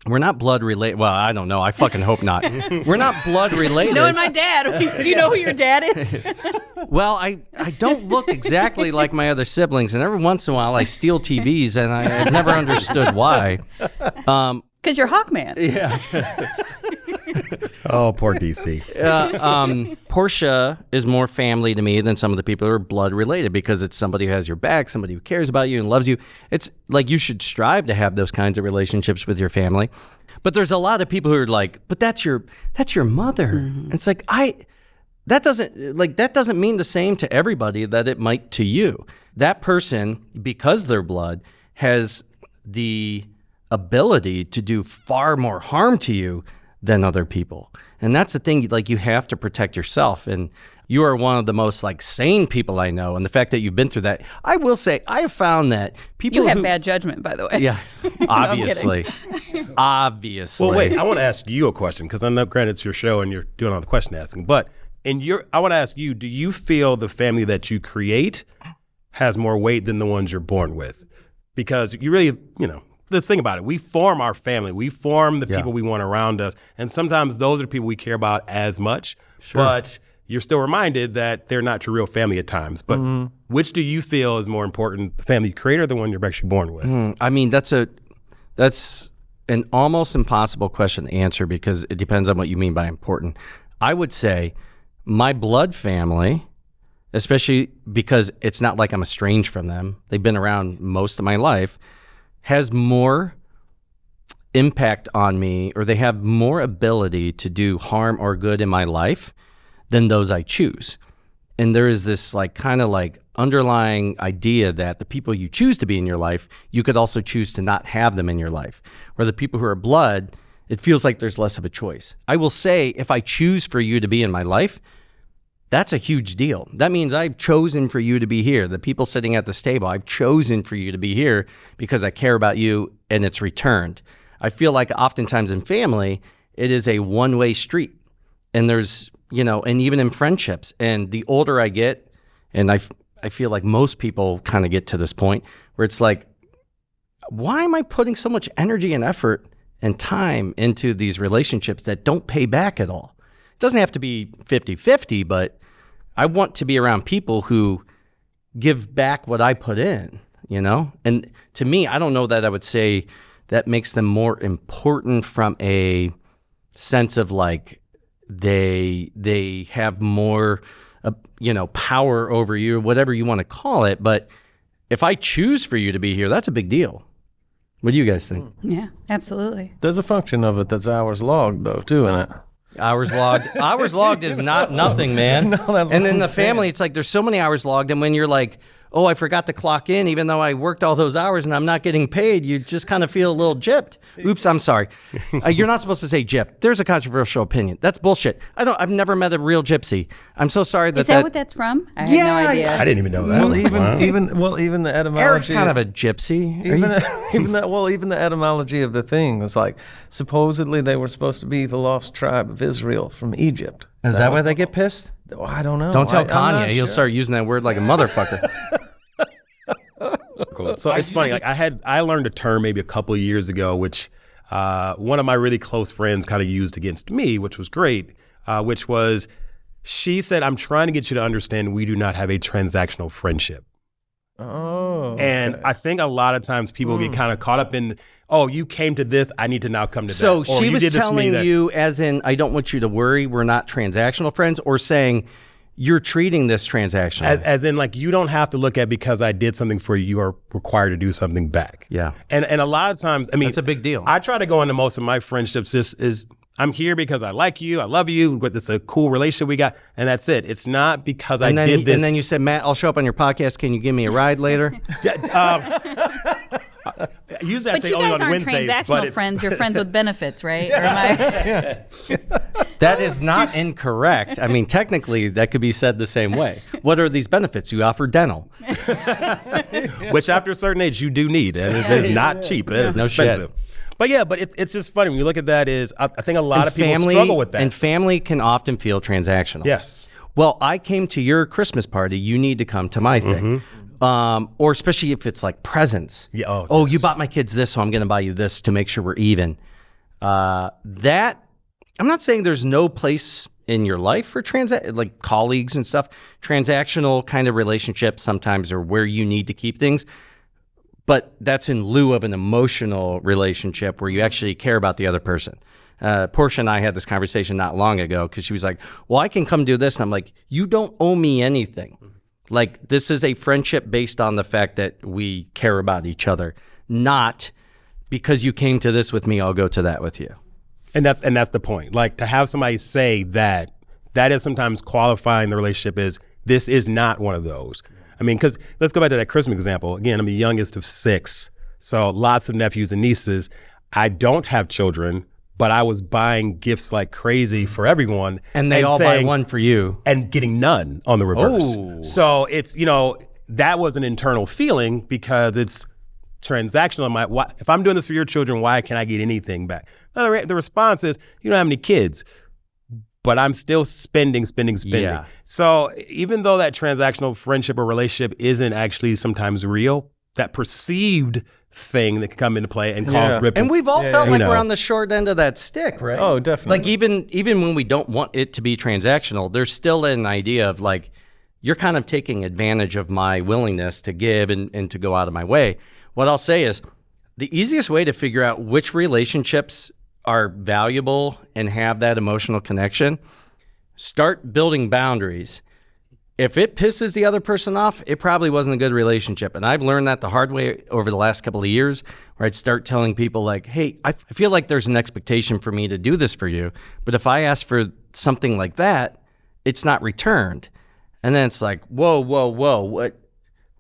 We're not blood related. Well, I don't know. I fucking hope not. We're not blood related. Knowing my dad. Do you know who your dad is? Well, I don't look exactly like my other siblings, and every once in a while I steal TVs, and I've never understood why. Because you're Hawkman. Yeah. Oh, poor DC. Porche is more family to me than some of the people who are blood related because it's somebody who has your back, somebody who cares about you and loves you. It's like you should strive to have those kinds of relationships with your family. But there's a lot of people who are like, but that's your mother. Mm-hmm. It's like that doesn't mean the same to everybody that it might to you. That person, because they're blood, has the ability to do far more harm to you than other people. And that's the thing, like, you have to protect yourself. And you are one of the most, like, sane people I know. And the fact that you've been through that, I will say, I have found that people You have bad judgment, by the way. Yeah, obviously. Obviously. Well, wait, I want to ask you a question, because I know, granted, it's your show and you're doing all the question asking. But I want to ask you, do you feel the family that you create has more weight than the ones you're born with? Because you really, let's think about it. We form our family. We form the people we want around us. And sometimes those are the people we care about as much. Sure. But you're still reminded that they're not your real family at times. But which do you feel is more important, the family you create or the one you're actually born with? I mean, that's an almost impossible question to answer because it depends on what you mean by important. I would say my blood family, especially because it's not like I'm estranged from them. They've been around most of my life, has more impact on me, or they have more ability to do harm or good in my life than those I choose. And there is this kind of underlying idea that the people you choose to be in your life, you could also choose to not have them in your life. Where the people who are blood, it feels like there's less of a choice. I will say, if I choose for you to be in my life, that's a huge deal. That means I've chosen for you to be here. The people sitting at this table, I've chosen for you to be here because I care about you and it's returned. I feel like oftentimes in family, it is a one-way street. And there's, and even in friendships. And the older I get, and I feel like most people kind of get to this point where it's like, why am I putting so much energy and effort and time into these relationships that don't pay back at all? It doesn't have to be 50-50, but I want to be around people who give back what I put in, And to me, I don't know that I would say that makes them more important from a sense of they have more, power over you, whatever you want to call it. But if I choose for you to be here, that's a big deal. What do you guys think? Yeah, absolutely. There's a function of it that's hours logged, though, too, in it. Hours logged is not nothing, man. No, that's and what in I'm the saying. family, it's like there's so many hours logged, and when you're like, oh, I forgot to clock in, even though I worked all those hours and I'm not getting paid, you just kind of feel a little gypped. Oops, I'm sorry. You're not supposed to say gypped. There's a controversial opinion. That's bullshit. I've never met a real gypsy. I'm so sorry that Is that what that's from? I had no idea. I didn't even know that. Even the etymology. Eric's kind of a gypsy. Even the etymology of the thing was supposedly they were supposed to be the lost tribe of Israel from Egypt. Is that why they get pissed? I don't know. Don't tell I'm Kanye. not He'll sure. start using that word like a motherfucker. Cool. So it's funny. I learned a term maybe a couple of years ago, which one of my really close friends kind of used against me, which was great. Which was, she said, "I'm trying to get you to understand we do not have a transactional friendship." Oh. And I think a lot of times people get kind of caught up in, oh, you came to this, I need to now come to that. So Or she you was did this to me, telling that- you, as in, I don't want you to worry, we're not transactional friends, or saying you're treating this transactional. As in, like, you don't have to look at because I did something for you, you are required to do something back. Yeah. And a lot of times, I mean, That's a big deal. I try to go into most of my friendships just is I'm here because I like you, I love you, but it's a cool relationship we got, and that's it. It's not because I did this. And then you said, Matt, I'll show up on your podcast. Can you give me a ride later? Usually I But say you only guys on aren't Wednesdays, transactional but it's friends. You're friends with benefits, right? Or am I? That is not incorrect. I mean, technically, that could be said the same way. What are these benefits? You offer dental. which after a certain age you do need, and it is not cheap. It is No shit. expensive. But yeah, but it's just funny when you look at that. Is I think a lot of people struggle with that. And family can often feel transactional. Yes. Well, I came to your Christmas party. You need to come to my thing. Or especially if it's like presents. Yeah. Oh, you bought my kids this, so I'm going to buy you this to make sure we're even. That I'm not saying there's no place in your life for like colleagues and stuff. Transactional kind of relationships sometimes are where you need to keep things. But that's in lieu of an emotional relationship where you actually care about the other person. Porche and I had this conversation not long ago because she was like, well, I can come do this. And I'm like, you don't owe me anything. Like, this is a friendship based on the fact that we care about each other, not because you came to this with me, I'll go to that with you. And that's the point. Like, to have somebody say that is sometimes qualifying the relationship is this is not one of those. I mean, because let's go back to that Christmas example. Again, I'm the youngest of 6, so lots of nephews and nieces. I don't have children, but I was buying gifts like crazy for everyone. And they all buy one for you. And getting none on the reverse. Oh. So it's, that was an internal feeling because it's transactional. If I'm doing this for your children, why can't I get anything back? The response is, you don't have any kids. But I'm still spending. Yeah. So even though that transactional friendship or relationship isn't actually sometimes real, that perceived thing that can come into play and cause rip. And we've all felt like we're on the short end of that stick, right? Oh, definitely. Like even when we don't want it to be transactional, there's still an idea of like, you're kind of taking advantage of my willingness to give and to go out of my way. What I'll say is the easiest way to figure out which relationships are valuable and have that emotional connection, start building boundaries. If it pisses the other person off, it probably wasn't a good relationship. And I've learned that the hard way over the last couple of years, where I'd start telling people like, hey, I feel like there's an expectation for me to do this for you. But if I ask for something like that, it's not returned. And then it's like, whoa, what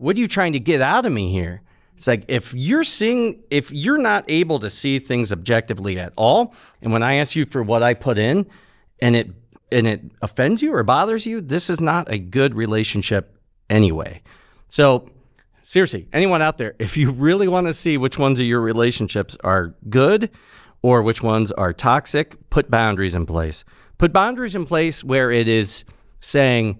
are you trying to get out of me here? It's like, if you're not able to see things objectively at all, and when I ask you for what I put in and it offends you or bothers you, this is not a good relationship anyway. So seriously, anyone out there, if you really want to see which ones of your relationships are good or which ones are toxic, put boundaries in place. Put boundaries in place where it is saying,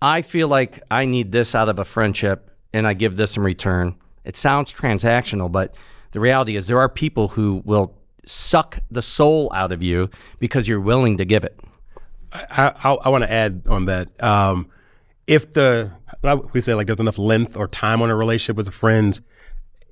I feel like I need this out of a friendship and I give this in return. It sounds transactional, but the reality is there are people who will suck the soul out of you because you're willing to give it. I want to add on that. If we say like there's enough length or time on a relationship with friends,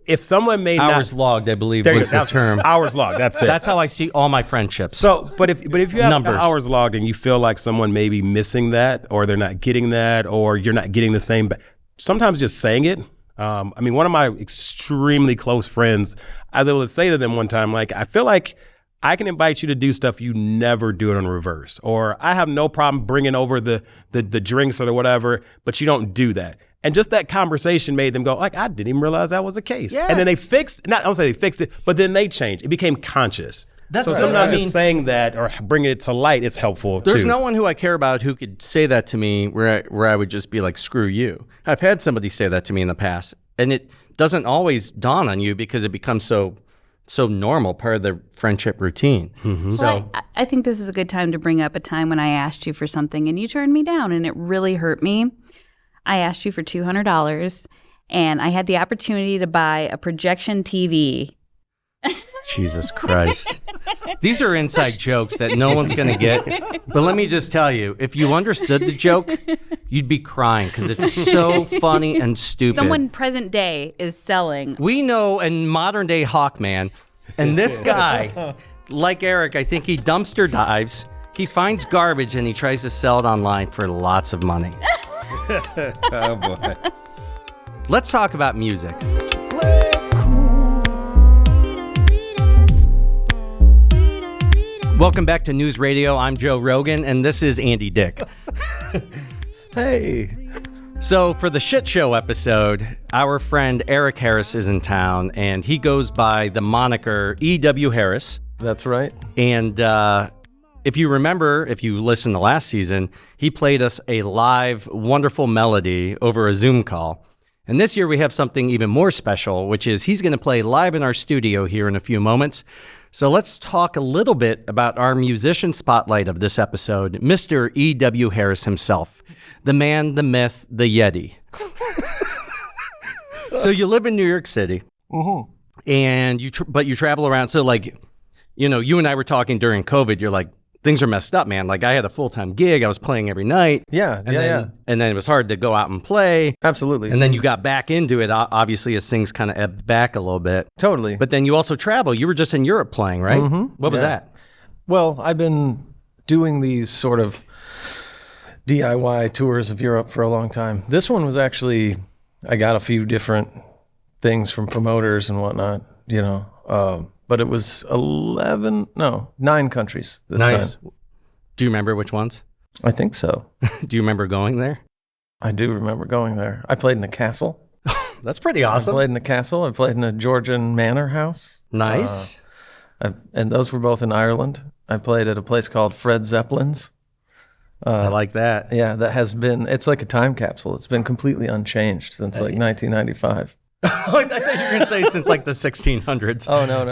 if someone may hours logged, I believe was the term. Hours logged. That's it. That's how I see all my friendships. So, but if you have Numbers. hours logged and you feel like someone may be missing that, or they're not getting that, or you're not getting the same, sometimes just saying it. I mean, one of my extremely close friends, I was able to say to them one time, like, I feel like I can invite you to do stuff you never do it on reverse, or I have no problem bringing over the drinks or the whatever, but you don't do that. And just that conversation made them go, like, I didn't even realize that was the case. Yeah. And then they I don't say they fixed it, but then they changed. It became conscious. That's so right. sometimes I mean, just saying that or bringing it to light is helpful too. There's no one who I care about who could say that to me where I would just be like, screw you. I've had somebody say that to me in the past, and it doesn't always dawn on you because it becomes so normal, part of the friendship routine. Mm-hmm. Well, I think this is a good time to bring up a time when I asked you for something and you turned me down and it really hurt me. I asked you for $200 and I had the opportunity to buy a projection TV Jesus Christ. These are inside jokes that no one's going to get. But let me just tell you, if you understood the joke, you'd be crying because it's so funny and stupid. Someone present day is selling. We know a modern day Hawkman, and this guy, like Eric, I think he dumpster dives, he finds garbage, and he tries to sell it online for lots of money. Oh, boy. Let's talk about music. Welcome back to News Radio. I'm Joe Rogan, and this is Andy Dick. Hey. So for the Shit Show episode, our friend Eric Harris is in town, and he goes by the moniker E.W. Harris. That's right. And if you remember, if you listened to last season, he played us a live, wonderful melody over a Zoom call. And this year we have something even more special, which is he's going to play live in our studio here in a few moments. So let's talk a little bit about our musician spotlight of this episode, Mr. E.W. Harris himself, the man, the myth, the Yeti. So you live in New York City, and you travel around. So like, you know, you and I were talking during COVID. You're like, things are messed up, man. Like I had a full-time gig. I was playing every night. Yeah, And then it was hard to go out and play. Absolutely. And then you got back into it, obviously, as things kind of ebbed back a little bit. Totally. But then you also travel. You were just in Europe playing, right? What was that? Well, I've been doing these sort of DIY tours of Europe for a long time. This one was actually, I got a few different things from promoters and whatnot, you know. But it was 9 countries this time. Do you remember which ones? I think so. Do you remember going there? I do remember going there. I played in a castle. That's pretty awesome. I played in a castle. I played in a Georgian manor house. Nice. And those were both in Ireland. I played at a place called Fred Zeppelin's. I like that. Yeah, that has been, it's like a time capsule. It's been completely unchanged since like 1995. I thought you were going to say since like the 1600s. Oh, no.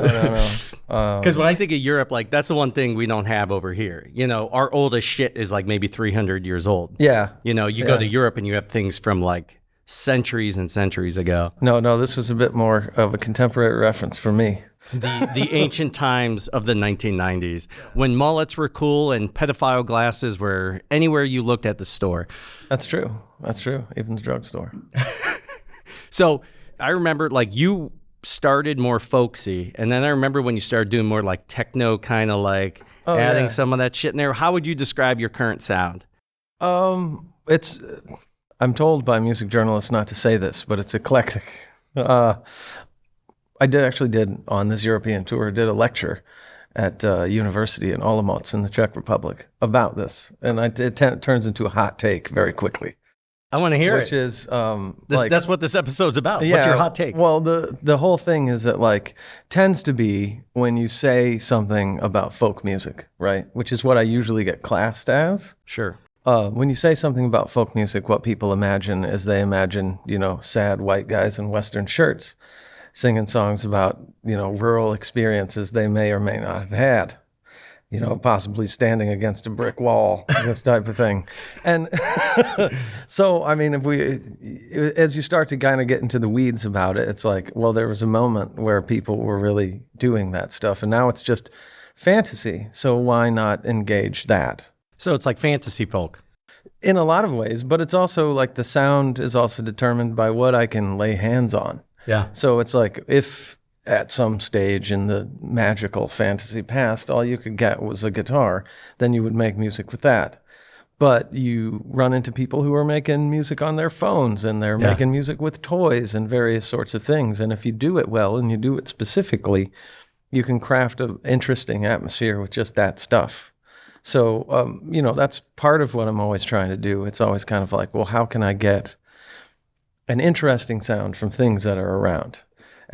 Because when I think of Europe, like that's the one thing we don't have over here. You know, our oldest shit is like maybe 300 years old. Yeah. You know, you go to Europe and you have things from like centuries and centuries ago. No, this was a bit more of a contemporary reference for me. The ancient times of the 1990s when mullets were cool and pedophile glasses were anywhere you looked at the store. That's true. Even the drugstore. So I remember like you started more folksy, and then I remember when you started doing more like techno, kind of like adding some of that shit in there. How would you describe your current sound? I'm told by music journalists not to say this, but it's eclectic. I did on this European tour, did a lecture at university in Olomouc in the Czech Republic about this, and it turns into a hot take very quickly. I want to hear Which is that's what this episode's about. Yeah, what's your hot take? Well, the whole thing is that like tends to be when you say something about folk music, right? Which is what I usually get classed as. Sure. When you say something about folk music, what people imagine is they imagine, you know, sad white guys in Western shirts singing songs about, you know, rural experiences they may or may not have had. You know, possibly standing against a brick wall, this type of thing. And so, I mean, as you start to kind of get into the weeds about it, it's like, well, there was a moment where people were really doing that stuff, and now it's just fantasy. So why not engage that? So it's like fantasy folk. In a lot of ways, but it's also like the sound is also determined by what I can lay hands on. Yeah. So it's like if at some stage in the magical fantasy past, all you could get was a guitar, then you would make music with that. But you run into people who are making music on their phones, and they're making music with toys and various sorts of things. And if you do it well and you do it specifically, you can craft an interesting atmosphere with just that stuff. So, you know, that's part of what I'm always trying to do. It's always kind of like, well, how can I get an interesting sound from things that are around?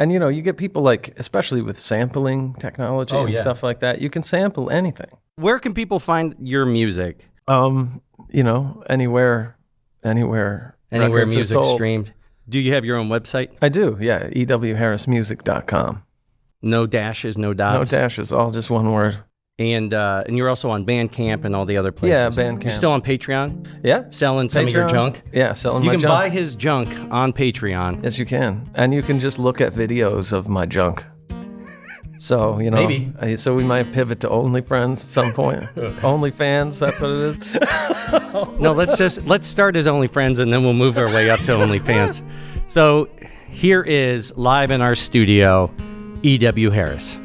And, you know, you get people like, especially with sampling technology and stuff like that, you can sample anything. Where can people find your music? You know, anywhere music streamed. Do you have your own website? I do, yeah, ewharrismusic.com. No dashes, no dots? No dashes, all just one word. And you're also on Bandcamp and all the other places. Yeah, Bandcamp. You're still on Patreon? Yeah. Selling some of your junk? Yeah, selling my junk. You can buy his junk on Patreon. Yes, you can. And you can just look at videos of my junk. So, Maybe. So we might pivot to OnlyFriends at some point. OnlyFans, that's what it is. No, let's start as OnlyFriends and then we'll move our way up to OnlyFans. So here is live in our studio, E.W. Harris.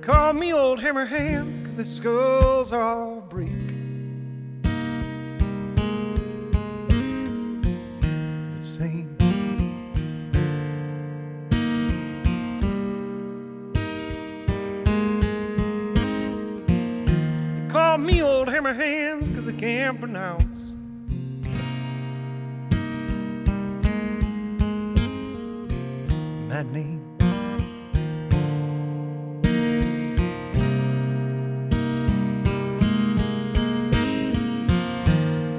Call me old hammer hands, 'cause their skulls all break. The same. They call me old hammer hands, 'cause I can't pronounce my name.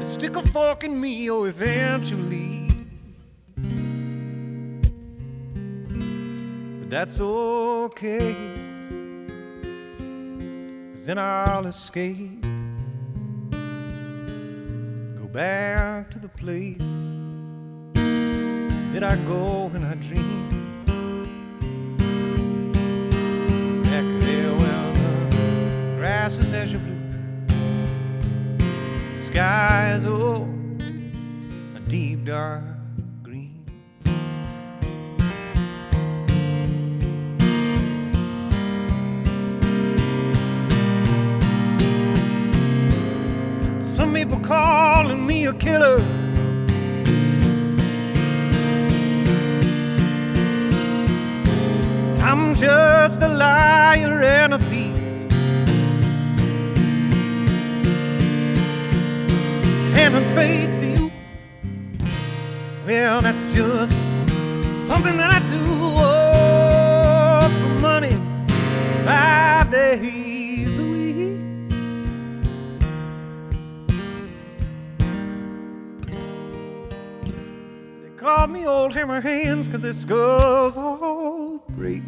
Stick a fork in me, oh, eventually. But that's okay, 'cause then I'll escape. Go back to the place that I go when I dream. Back there where the grass is azure blue, skies, oh, a deep dark green. Some people calling me a killer. I'm just a liar and a thief. Hand fades to you. Well, that's just something that I do, oh, for money, 5 days a week. They call me old hammer hands, 'cause their skulls all break.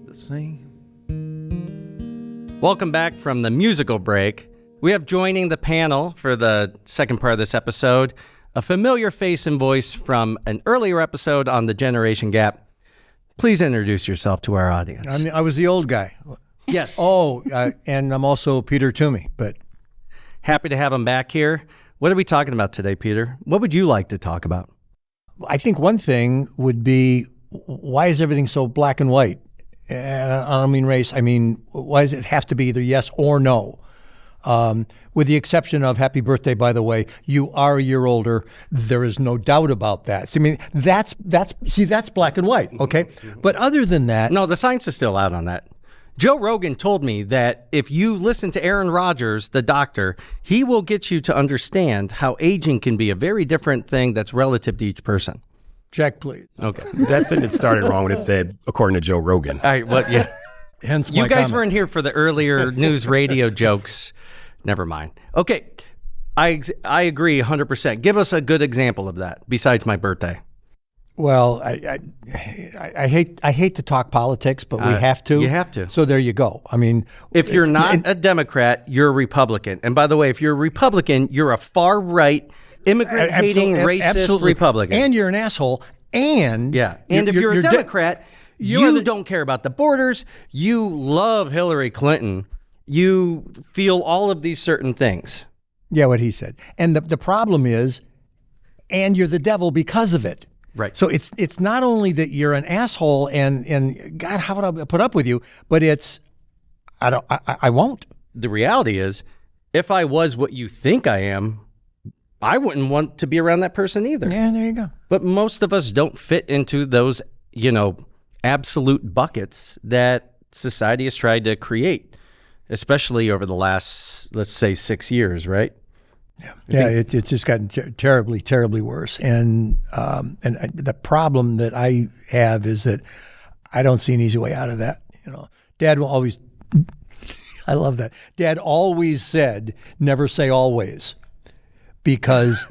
The same. Welcome back from the musical break. We have joining the panel for the second part of this episode, a familiar face and voice from an earlier episode on the generation gap. Please introduce yourself to our audience. I was the old guy. Yes. Oh, and I'm also Peter Toomey, but happy to have him back here. What are we talking about today, Peter? What would you like to talk about? I think one thing would be, why is everything so black and white? And I don't mean race. I mean, why does it have to be either yes or no? With the exception of happy birthday, by the way, you are a year older. There is no doubt about that. So, I mean, that's black and white. Okay. But other than that, no, the science is still out on that. Joe Rogan told me that if you listen to Aaron Rodgers, the doctor, he will get you to understand how aging can be a very different thing that's relative to each person. Check, please. Okay. That sentence started wrong when it said, according to Joe Rogan. All right, well, yeah. Hence you my guys comment. weren't here for the earlier news radio jokes. Never mind. Okay, I agree 100%. Give us a good example of that besides my birthday. Well, I hate to talk politics, but we have to. You have to. So there you go. I mean, if you're not a Democrat, you're a Republican. And by the way, if you're a Republican, you're a far right, immigrant-hating, racist absolutely. Republican. And you're an asshole. And and if you're a Democrat, you don't care about the borders. You love Hillary Clinton. You feel all of these certain things. Yeah, what he said. And the problem is, and you're the devil because of it. Right. So it's not only that you're an asshole and God, how would I put up with you? But it's I won't. The reality is, if I was what you think I am, I wouldn't want to be around that person either. Yeah, there you go. But most of us don't fit into those, absolute buckets that society has tried to create, especially over the last, let's say, 6 years, right? Yeah, it's just gotten terribly, terribly worse. And the problem that I have is that I don't see an easy way out of that. Dad will always, I love that. Dad always said, never say always. Because,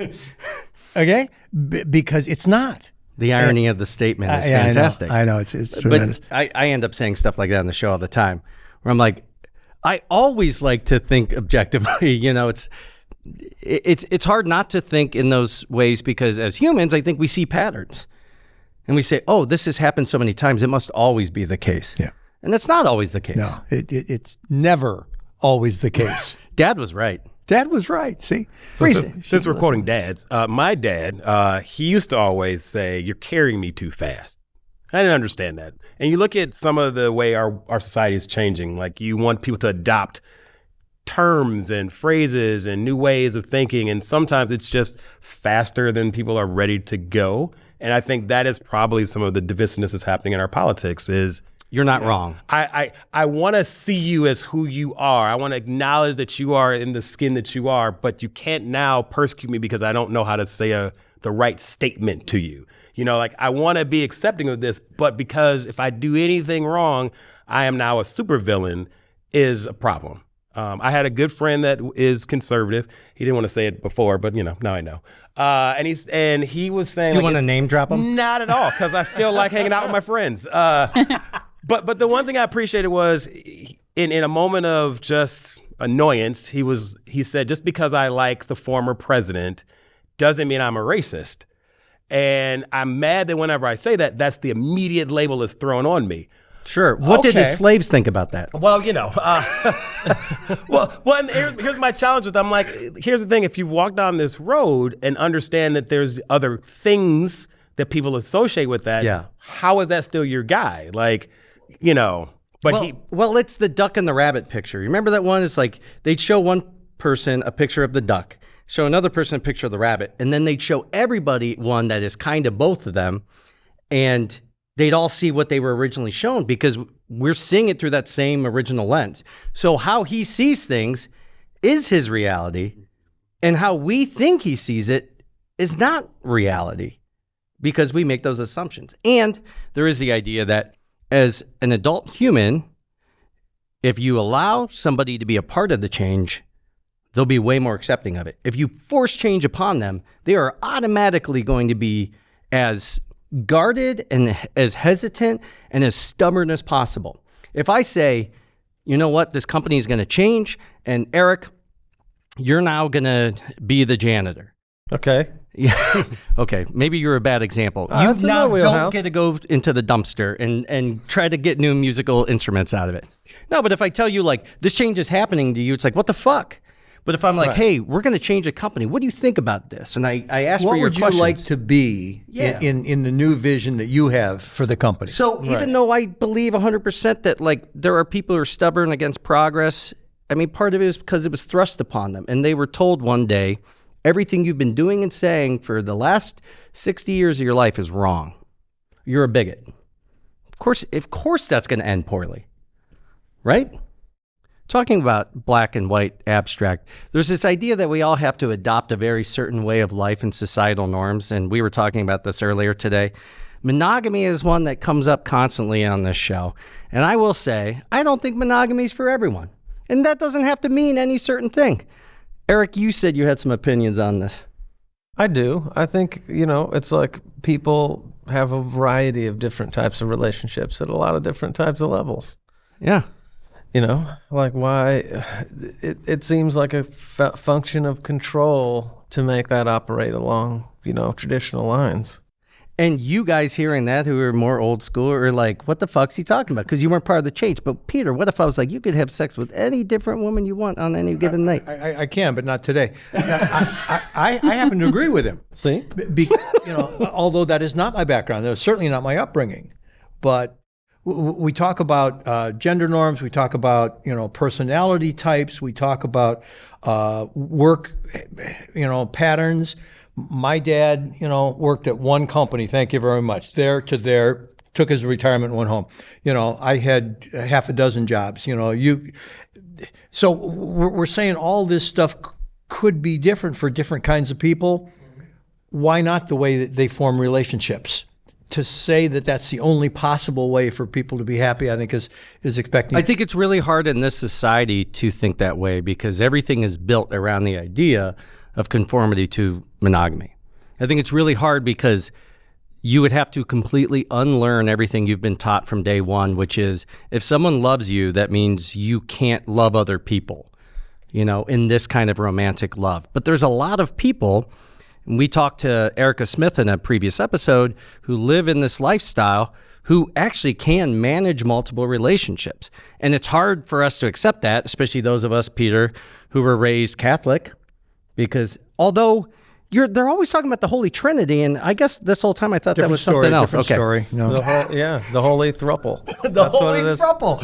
okay? Because it's not. The irony of the statement is fantastic. I know. It's tremendous. But I end up saying stuff like that on the show all the time, where I'm like, I always like to think objectively. It's hard not to think in those ways because as humans, I think we see patterns. And we say, oh, this has happened so many times, it must always be the case. Yeah. And that's not always the case. No, it's never always the case. Dad was right. Dad was right. See? So since we're quoting dads, my dad, he used to always say, you're carrying me too fast. I didn't understand that. And you look at some of the way our society is changing, like you want people to adopt terms and phrases and new ways of thinking. And sometimes it's just faster than people are ready to go. And I think that is probably some of the divisiveness that's happening in our politics is, you're not wrong. I want to see you as who you are. I want to acknowledge that you are in the skin that you are, but you can't now persecute me because I don't know how to say the right statement to you. I want to be accepting of this, but because if I do anything wrong, I am now a supervillain is a problem. I had a good friend that is conservative. He didn't want to say it before, but now I know. And he was saying, do you want to name drop him? Not at all, because I still like hanging out with my friends. But the one thing I appreciated was in a moment of just annoyance, he said, just because I like the former president doesn't mean I'm a racist. And I'm mad that whenever I say that, that's the immediate label that's thrown on me. Sure. What did the slaves think about that? Well, and here's my challenge with them. I'm like, here's the thing. If you've walked down this road and understand that there's other things that people associate with that, how is that still your guy? Well, it's the duck and the rabbit picture. You remember that one? It's like they'd show one person a picture of the duck, show another person a picture of the rabbit, and then they'd show everybody one that is kind of both of them, and they'd all see what they were originally shown because we're seeing it through that same original lens. So how he sees things is his reality, and how we think he sees it is not reality because we make those assumptions. And there is the idea that as an adult human, if you allow somebody to be a part of the change, they'll be way more accepting of it. If you force change upon them, they are automatically going to be as guarded and as hesitant and as stubborn as possible. If I say, you know what, this company is going to change, and Eric, you're now going to be the janitor. Okay. Yeah. Okay. Maybe you're a bad example. You now don't get to go into the dumpster and try to get new musical instruments out of it. No, but if I tell you like this change is happening to you, it's like, what the fuck? But if I'm like, hey, we're going to change a company. What do you think about this? And I ask for your questions. What would you like to be in the new vision that you have for the company? So even though I believe 100% that like there are people who are stubborn against progress, I mean, part of it is because it was thrust upon them. And they were told one day, everything you've been doing and saying for the last 60 years of your life is wrong. You're a bigot. Of course that's going to end poorly, right? Talking about black and white abstract, there's this idea that we all have to adopt a very certain way of life and societal norms, and we were talking about this earlier today. Monogamy is one that comes up constantly on this show, and I will say, I don't think monogamy is for everyone, and that doesn't have to mean any certain thing. Eric, you said you had some opinions on this. I do. I think, it's like people have a variety of different types of relationships at a lot of different types of levels. Yeah. Like why it seems like a function of control to make that operate along, traditional lines. And you guys hearing that who are more old school are like, what the fuck's he talking about? Because you weren't part of the change. But Peter, what if I was like, you could have sex with any different woman you want on any given night? I can, but not today. I happen to agree with him. See? Although that is not my background. That was certainly not my upbringing. But we talk about gender norms. We talk about, personality types. We talk about work, patterns. My dad, worked at one company. Thank you very much. There to there, took his retirement and went home. I had half a dozen jobs. So we're saying all this stuff could be different for different kinds of people. Why not the way that they form relationships? To say that that's the only possible way for people to be happy, I think is expecting. I think it's really hard in this society to think that way because everything is built around the idea of conformity to monogamy. I think it's really hard because you would have to completely unlearn everything you've been taught from day one, which is if someone loves you, that means you can't love other people, in this kind of romantic love. But there's a lot of people, and we talked to Erica Smith in a previous episode, who live in this lifestyle who actually can manage multiple relationships. And it's hard for us to accept that, especially those of us, Peter, who were raised Catholic, because although they're always talking about the Holy Trinity, and I guess this whole time I thought that was something else. Different story. No. The Holy Thruple. That's Holy Thruple.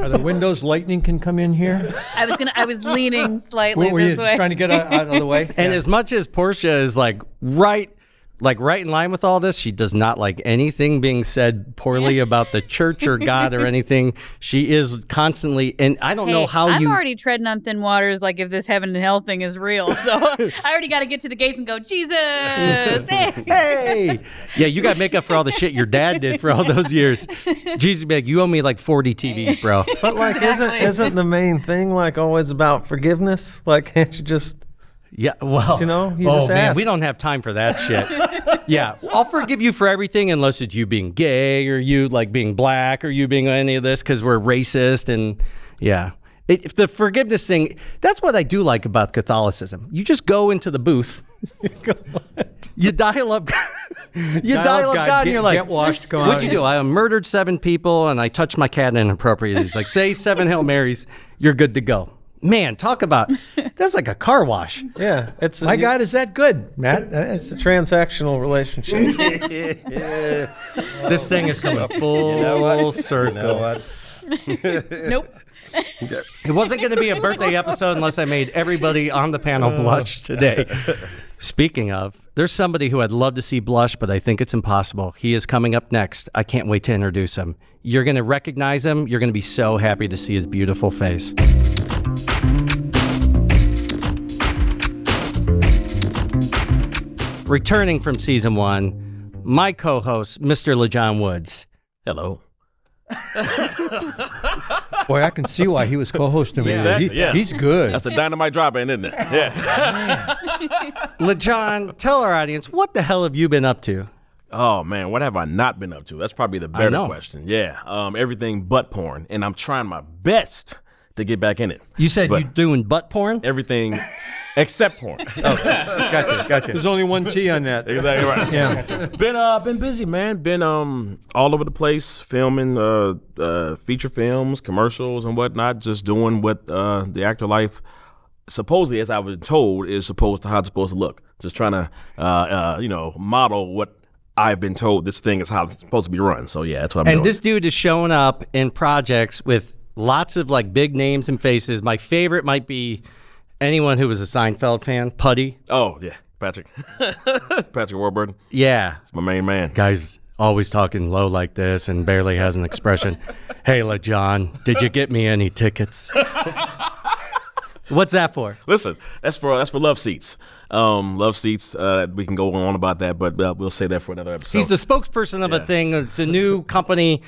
Are the windows lightning can come in here? I was leaning slightly Were you this way. trying to get out of the way? And as much as Porche is right in line with all this, she does not like anything being said poorly about the church or God or anything. She is constantly, and I don't know how I'm already treading on thin waters, like if this heaven and hell thing is real. So I already got to get to the gates and go, Jesus, hey. Yeah, you got to make up for all the shit your dad did for all those years. Jesus, be like, you owe me like 40 TVs, bro. But isn't the main thing always about forgiveness? Can't you just... Yeah, well, just man, ask. we don't have time for that shit. Yeah, I'll forgive you for everything unless it's you being gay or you being black or you being any of this because we're racist. And yeah, if the forgiveness thing, that's what I do like about Catholicism. You just go into the booth, you dial up. Dial up God and you're like, get washed, come what'd out. you do? I murdered 7 people and I touched my cat inappropriately. He's like, say 7 Hail Marys, you're good to go. Man, talk about, that's like a car wash. Yeah. My God, is that good, Matt? It's a transactional relationship. This thing is coming full circle. You know what? Nope. It wasn't going to be a birthday episode unless I made everybody on the panel blush today. Speaking of, there's somebody who I'd love to see blush, but I think it's impossible. He is coming up next. I can't wait to introduce him. You're going to recognize him. You're going to be so happy to see his beautiful face. Returning from season 1, my co-host, Mr. LeJohn Woods. Hello. Boy, I can see why he was co-hosting me. Exactly, yeah. He's good. That's a dynamite drop in, isn't it? Yeah. LeJohn, tell our audience, what the hell have you been up to? Oh, man, what have I not been up to? That's probably the better question. Yeah, everything but porn, and I'm trying my best to get back in it. You said you're doing butt porn? Everything except porn. Gotcha. There's only one T on that. Exactly right. Yeah. Been busy, man. Been all over the place, filming feature films, commercials, and whatnot. Just doing what the actor life, supposedly, as I was told, is how it's supposed to look. Just trying to model what I've been told this thing is how it's supposed to be run. So yeah, that's what I'm doing. And this dude is showing up in projects with lots of big names and faces. My favorite might be anyone who was a Seinfeld fan, Putty. Oh yeah, Patrick Warburton. Yeah, it's my main man. Guy's always talking low like this and barely has an expression. Hey, LeJohn, did you get me any tickets? What's that for? Listen, that's for love seats. Love seats. We can go on about that, but we'll say that for another episode. He's the spokesperson of a thing. It's a new company.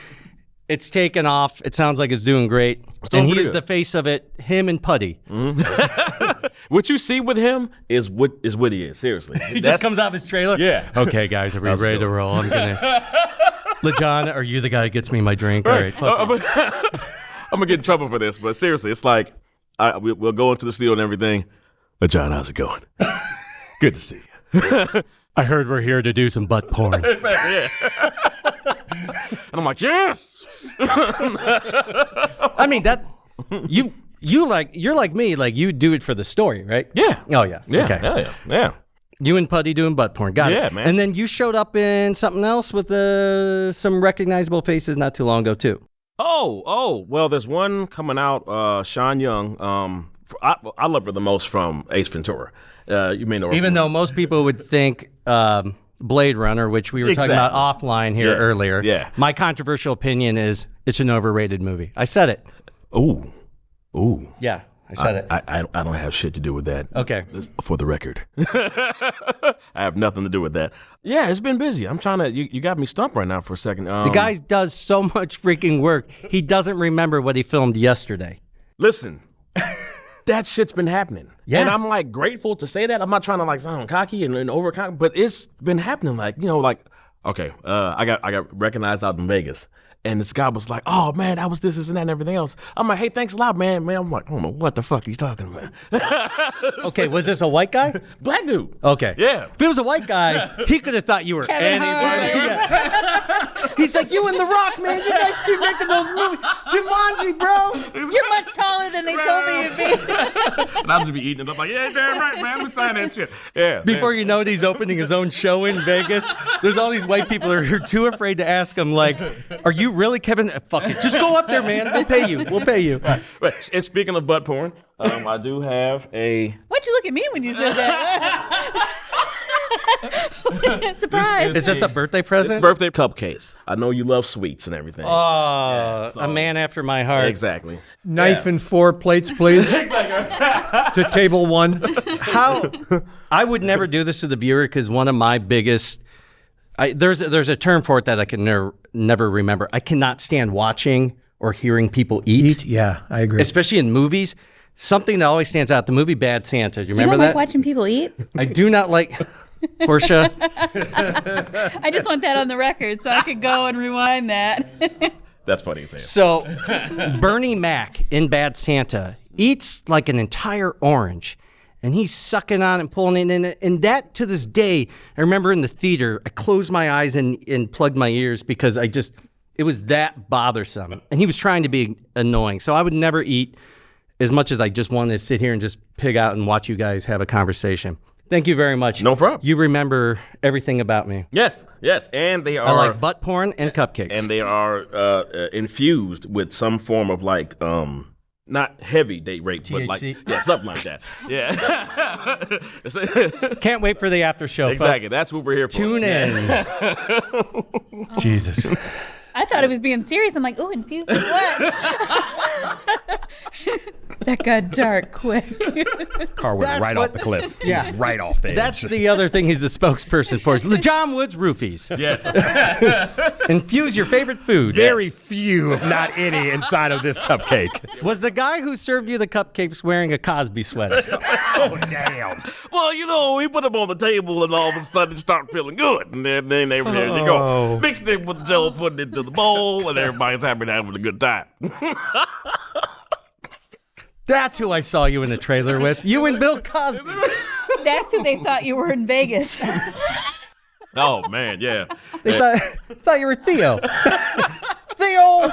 It's taken off. It sounds like it's doing great. And he is the face of it, him and Putty. Mm-hmm. What you see with him is what he is, seriously. He just comes out of his trailer? Yeah. Okay, guys, are we ready to roll? I'm going to... LeJohn, are you the guy who gets me my drink? Right. All right. I'm going to get in trouble for this, but seriously, it's like we'll go into the studio and everything. LeJohn, how's it going? Good to see you. I heard we're here to do some butt porn. Yeah. And I'm like, yes. I mean, that you're like me, you do it for the story, right? Yeah. Oh yeah. Yeah. Okay. Yeah. You and Putty doing butt porn. Got it. Yeah, man. And then you showed up in something else with some recognizable faces not too long ago too. Oh. Well, there's one coming out. Sean Young. I love her the most from Ace Ventura. You may know her. Even though most people would think Blade Runner, which we were talking about offline here earlier. Yeah. My controversial opinion is it's an overrated movie. I said it. Ooh. Yeah, I said it. I don't have shit to do with that. Okay. For the record. I have nothing to do with that. Yeah, it's been busy. I'm trying to, you got me stumped right now for a second. The guy does so much freaking work. He doesn't remember what he filmed yesterday. Listen, that shit's been happening. Yeah. And I'm like grateful to say that. I'm not trying to like sound cocky and over cocky, but it's been happening. Like, you know, like, okay, I got recognized out in Vegas. And this guy was like, oh, man, that was this, and that, and everything else. I'm like, hey, thanks a lot, man. I'm like, I don't know what the fuck he's talking about. Okay, was this a white guy? Black dude. Okay. Yeah. If it was a white guy, he could have thought you were Kevin anybody. Yeah. He's like, you and The Rock, man. You guys keep making those movies. Jumanji, bro. You're much taller than they told me you'd be. And I'll just be eating it up like, yeah, damn right, man. We sign that shit. Yeah. Before you know it, he's opening his own show in Vegas. There's all these white people who are too afraid to ask him, like, are you really Kevin? Fuck it. Just go up there, man. We'll pay you. We'll pay you. Right. And speaking of butt porn, I do have a... Why'd you look at me when you said that? Surprise. Is this a birthday present? It's birthday cupcakes. I know you love sweets and everything. Oh, a man after my heart. Exactly. Knife and 4 plates, please. To table 1. How? I would never do this to the viewer because one of my biggest... there's a term for it that I can never remember. I cannot stand watching or hearing people eat. Yeah, I agree. Especially in movies. Something that always stands out, the movie Bad Santa. Do you You remember don't that? like watching people eat? I do not like... Porche. I just want that on the record so I could go and rewind that. That's funny as hell. So, Bernie Mac in Bad Santa eats like an entire orange, and he's sucking on and pulling it in. And that, to this day, I remember in the theater, I closed my eyes and plugged my ears because it was that bothersome. And he was trying to be annoying. So I would never eat as much as I just wanted to sit here and just pig out and watch you guys have a conversation. Thank you very much. No problem. You remember everything about me. Yes, and they are... I like butt porn and cupcakes. And they are infused with some form of like... not heavy date rape, but like something like that. Yeah. Can't wait for the after show. Exactly. Folks. That's what we're here for. Tune in. Jesus. I thought it was being serious. I'm like, ooh, infused with what? That got dark quick. Car went right off the cliff. Yeah. Right off the edge. That's the other thing he's a spokesperson for. John Woods Roofies. Yes. Infuse your favorite food. Very few, if not any, inside of this cupcake. Was the guy who served you the cupcakes wearing a Cosby sweater? Oh, damn. Well, you know, we put them on the table and all of a sudden start feeling good. And then there you go. Mixed it with the jello, put it into the bowl, and everybody's happy to having a good time. That's who I saw you in the trailer with. You and Bill Cosby. That's who they thought you were in Vegas. Oh, man, yeah. They thought you were Theo. Theo!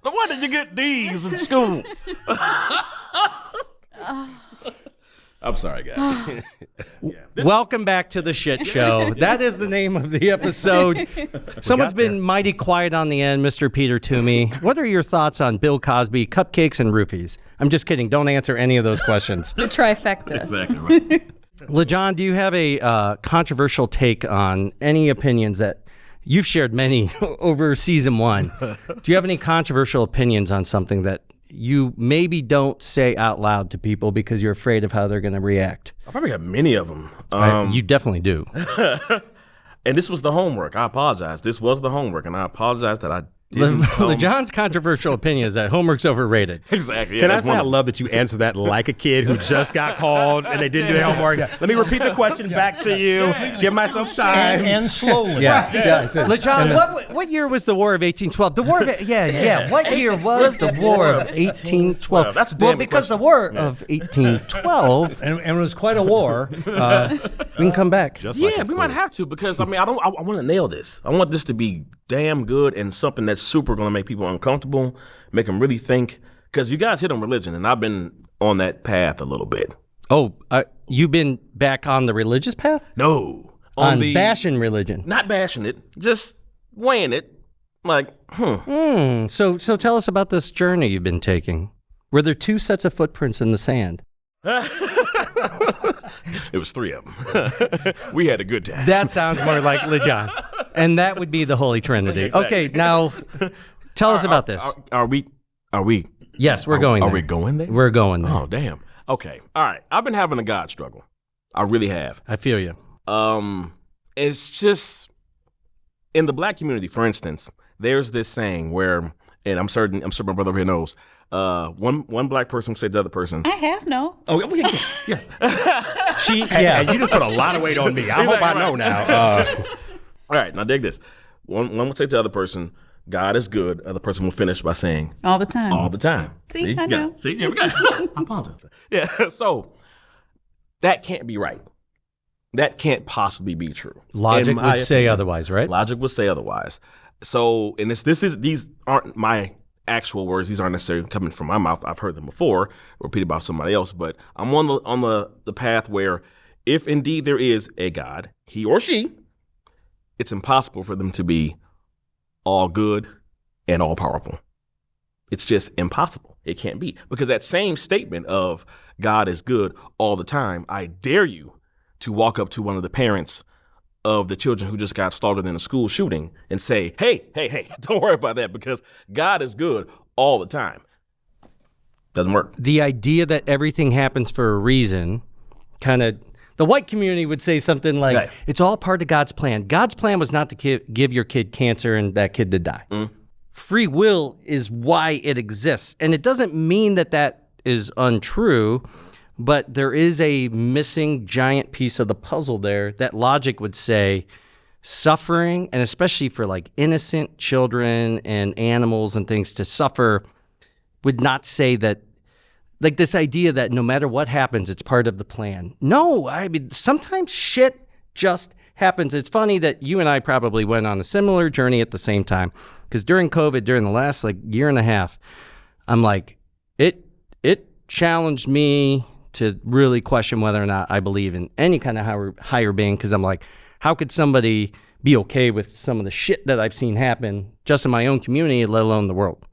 So why did you get D's in school? I'm sorry, guys. Welcome back to the shit show. That is the name of the episode. Someone's been mighty quiet on the end, Mr. Peter Toomey. What are your thoughts on Bill Cosby, cupcakes, and roofies? I'm just kidding. Don't answer any of those questions. The trifecta. Exactly right. LeJohn, do you have a controversial take on any opinions that you've shared many over season 1? Do you have any controversial opinions on something that you maybe don't say out loud to people because you're afraid of how they're going to react? I probably got many of them. You definitely do. And this was the homework. I apologize. This was the homework, and I apologize that I didn't. John's controversial opinion is that homework's overrated. Exactly. Yeah, Can I say I love that you answer that like a kid who just got called and they didn't do their homework? Let me repeat the question back to you. Give myself time. And slowly. Yeah. Yeah. LeJohn, what year was the War of 1812? The War of What year was the War of 1812? Well, that's a damn because question. the War of 1812. And it was quite a war. We can come back. We might have to because I want to nail this. I want this to be damn good and something that's super going to make people uncomfortable, make them really think. Because you guys hit on religion, and I've been on that path a little bit. Oh, you've been back on the religious path? No. On bashing religion. Not bashing it, just weighing it. Like, So tell us about this journey you've been taking. Were there 2 sets of footprints in the sand? It was 3 of them. We had a good time. That sounds more like LeJohn. And that would be the Holy Trinity. Exactly. Okay, now tell us about this. Are we? Yes, we're going there. Are we going there? We're going there. Oh, damn. Okay. All right. I've been having a God struggle. I really have. I feel you. It's just in the black community, for instance, there's this saying where and I'm certain my brother over here knows. One black person will say to the other person. I have no. Oh, yeah, yes. And you just put a lot of weight on me. I hope I know now. All right, now dig this. One will say to the other person, God is good. The other person will finish by saying, All the time. All the time. See, I know. See, here we go. I apologize. Yeah, so that can't be right. That can't possibly be true. Logic would say otherwise, right? Logic would say otherwise. So, and these aren't my actual words. These aren't necessarily coming from my mouth. I've heard them before, repeated by somebody else. But I'm on the path where, if indeed there is a God, he or she, it's impossible for them to be all good and all powerful. It's just impossible. It can't be. Because that same statement of God is good all the time, I dare you to walk up to one of the parents of the children who just got slaughtered in a school shooting and say, hey, don't worry about that because God is good all the time. Doesn't work. The idea that everything happens for a reason, kind of, the white community would say something like, Right. It's all part of God's plan. God's plan was not to give your kid cancer and that kid to die. Free will is why it exists. And it doesn't mean that is untrue, but there is a missing giant piece of the puzzle there that logic would say suffering, and especially for like innocent children and animals and things to suffer, would not say that, like this idea that no matter what happens, it's part of the plan. No, I mean, sometimes shit just happens. It's funny that you and I probably went on a similar journey at the same time, because during COVID, during the last like year and a half, I'm like, it challenged me to really question whether or not I believe in any kind of higher being, because I'm like, how could somebody be okay with some of the shit that I've seen happen just in my own community, let alone the world?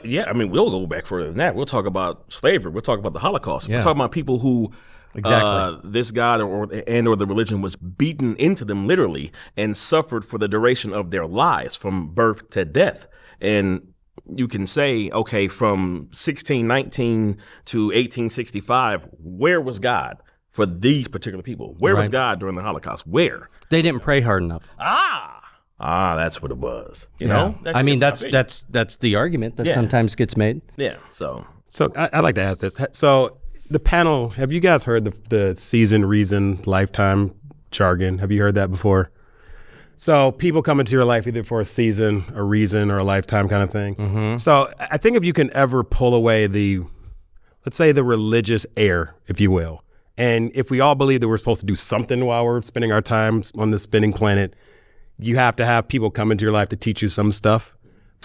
Yeah, I mean, we'll go back further than that. We'll talk about slavery. We'll talk about the Holocaust. Yeah. We're talking about people who this God or the religion was beaten into them literally and suffered for the duration of their lives from birth to death. And you can say, okay, from 1619 to 1865, where was God for these particular people? Where was God during the Holocaust? Where? They didn't pray hard enough. That's what it was. You know? I mean, that's the argument that sometimes gets made. Yeah. So I'd like to ask this. So the panel, have you guys heard the season, reason, lifetime jargon? Have you heard that before? So people come into your life either for a season, a reason, or a lifetime kind of thing. Mm-hmm. So I think if you can ever pull away let's say the religious air, if you will, and if we all believe that we're supposed to do something while we're spending our time on this spinning planet, you have to have people come into your life to teach you some stuff.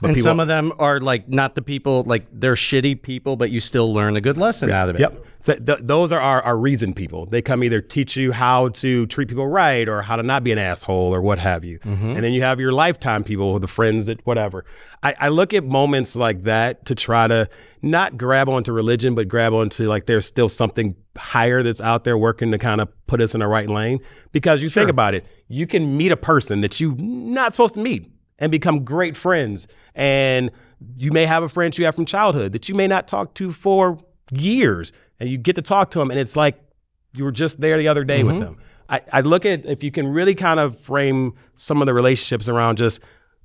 And some of them are like not the people, like they're shitty people, but you still learn a good lesson out of it. Yep. So those are our reason people. They come either teach you how to treat people right or how to not be an asshole or what have you. Mm-hmm. And then you have your lifetime people, the friends that whatever. I look at moments like that to try to not grab onto religion, but grab onto like there's still something higher that's out there working to kind of put us in the right lane. Because you think about it, you can meet a person that you're not supposed to meet and become great friends. And you may have a friend you have from childhood that you may not talk to for years, and you get to talk to them, and it's like you were just there the other day with them. I look at if you can really kind of frame some of the relationships around just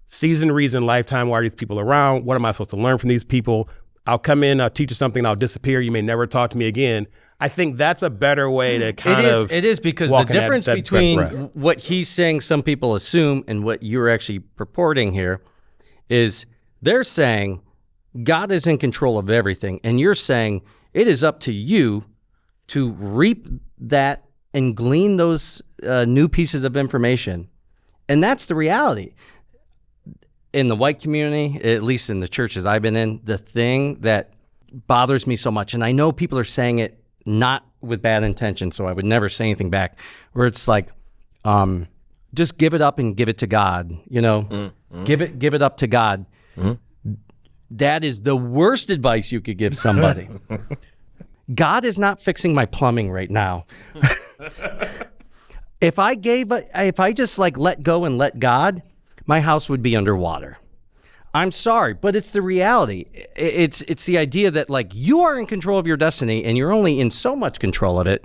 season, reason, lifetime. Why are these people around? What am I supposed to learn from these people? I'll come in, I'll teach you something, I'll disappear. You may never talk to me again. I think that's a better way to kind of. It is because the difference between what he's saying, some people assume, and what you're actually purporting here is they're saying God is in control of everything, and you're saying it is up to you to reap that and glean those new pieces of information. And that's the reality. In the white community, at least in the churches I've been in, the thing that bothers me so much, and I know people are saying it not with bad intention, so I would never say anything back, where it's like, just give it up and give it to God, you know? Give it up to God. That is the worst advice you could give somebody. God is not fixing my plumbing right now. If I just like let go and let God, my house would be underwater. I'm sorry, but it's the reality. It's the idea that like you are in control of your destiny and you're only in so much control of it.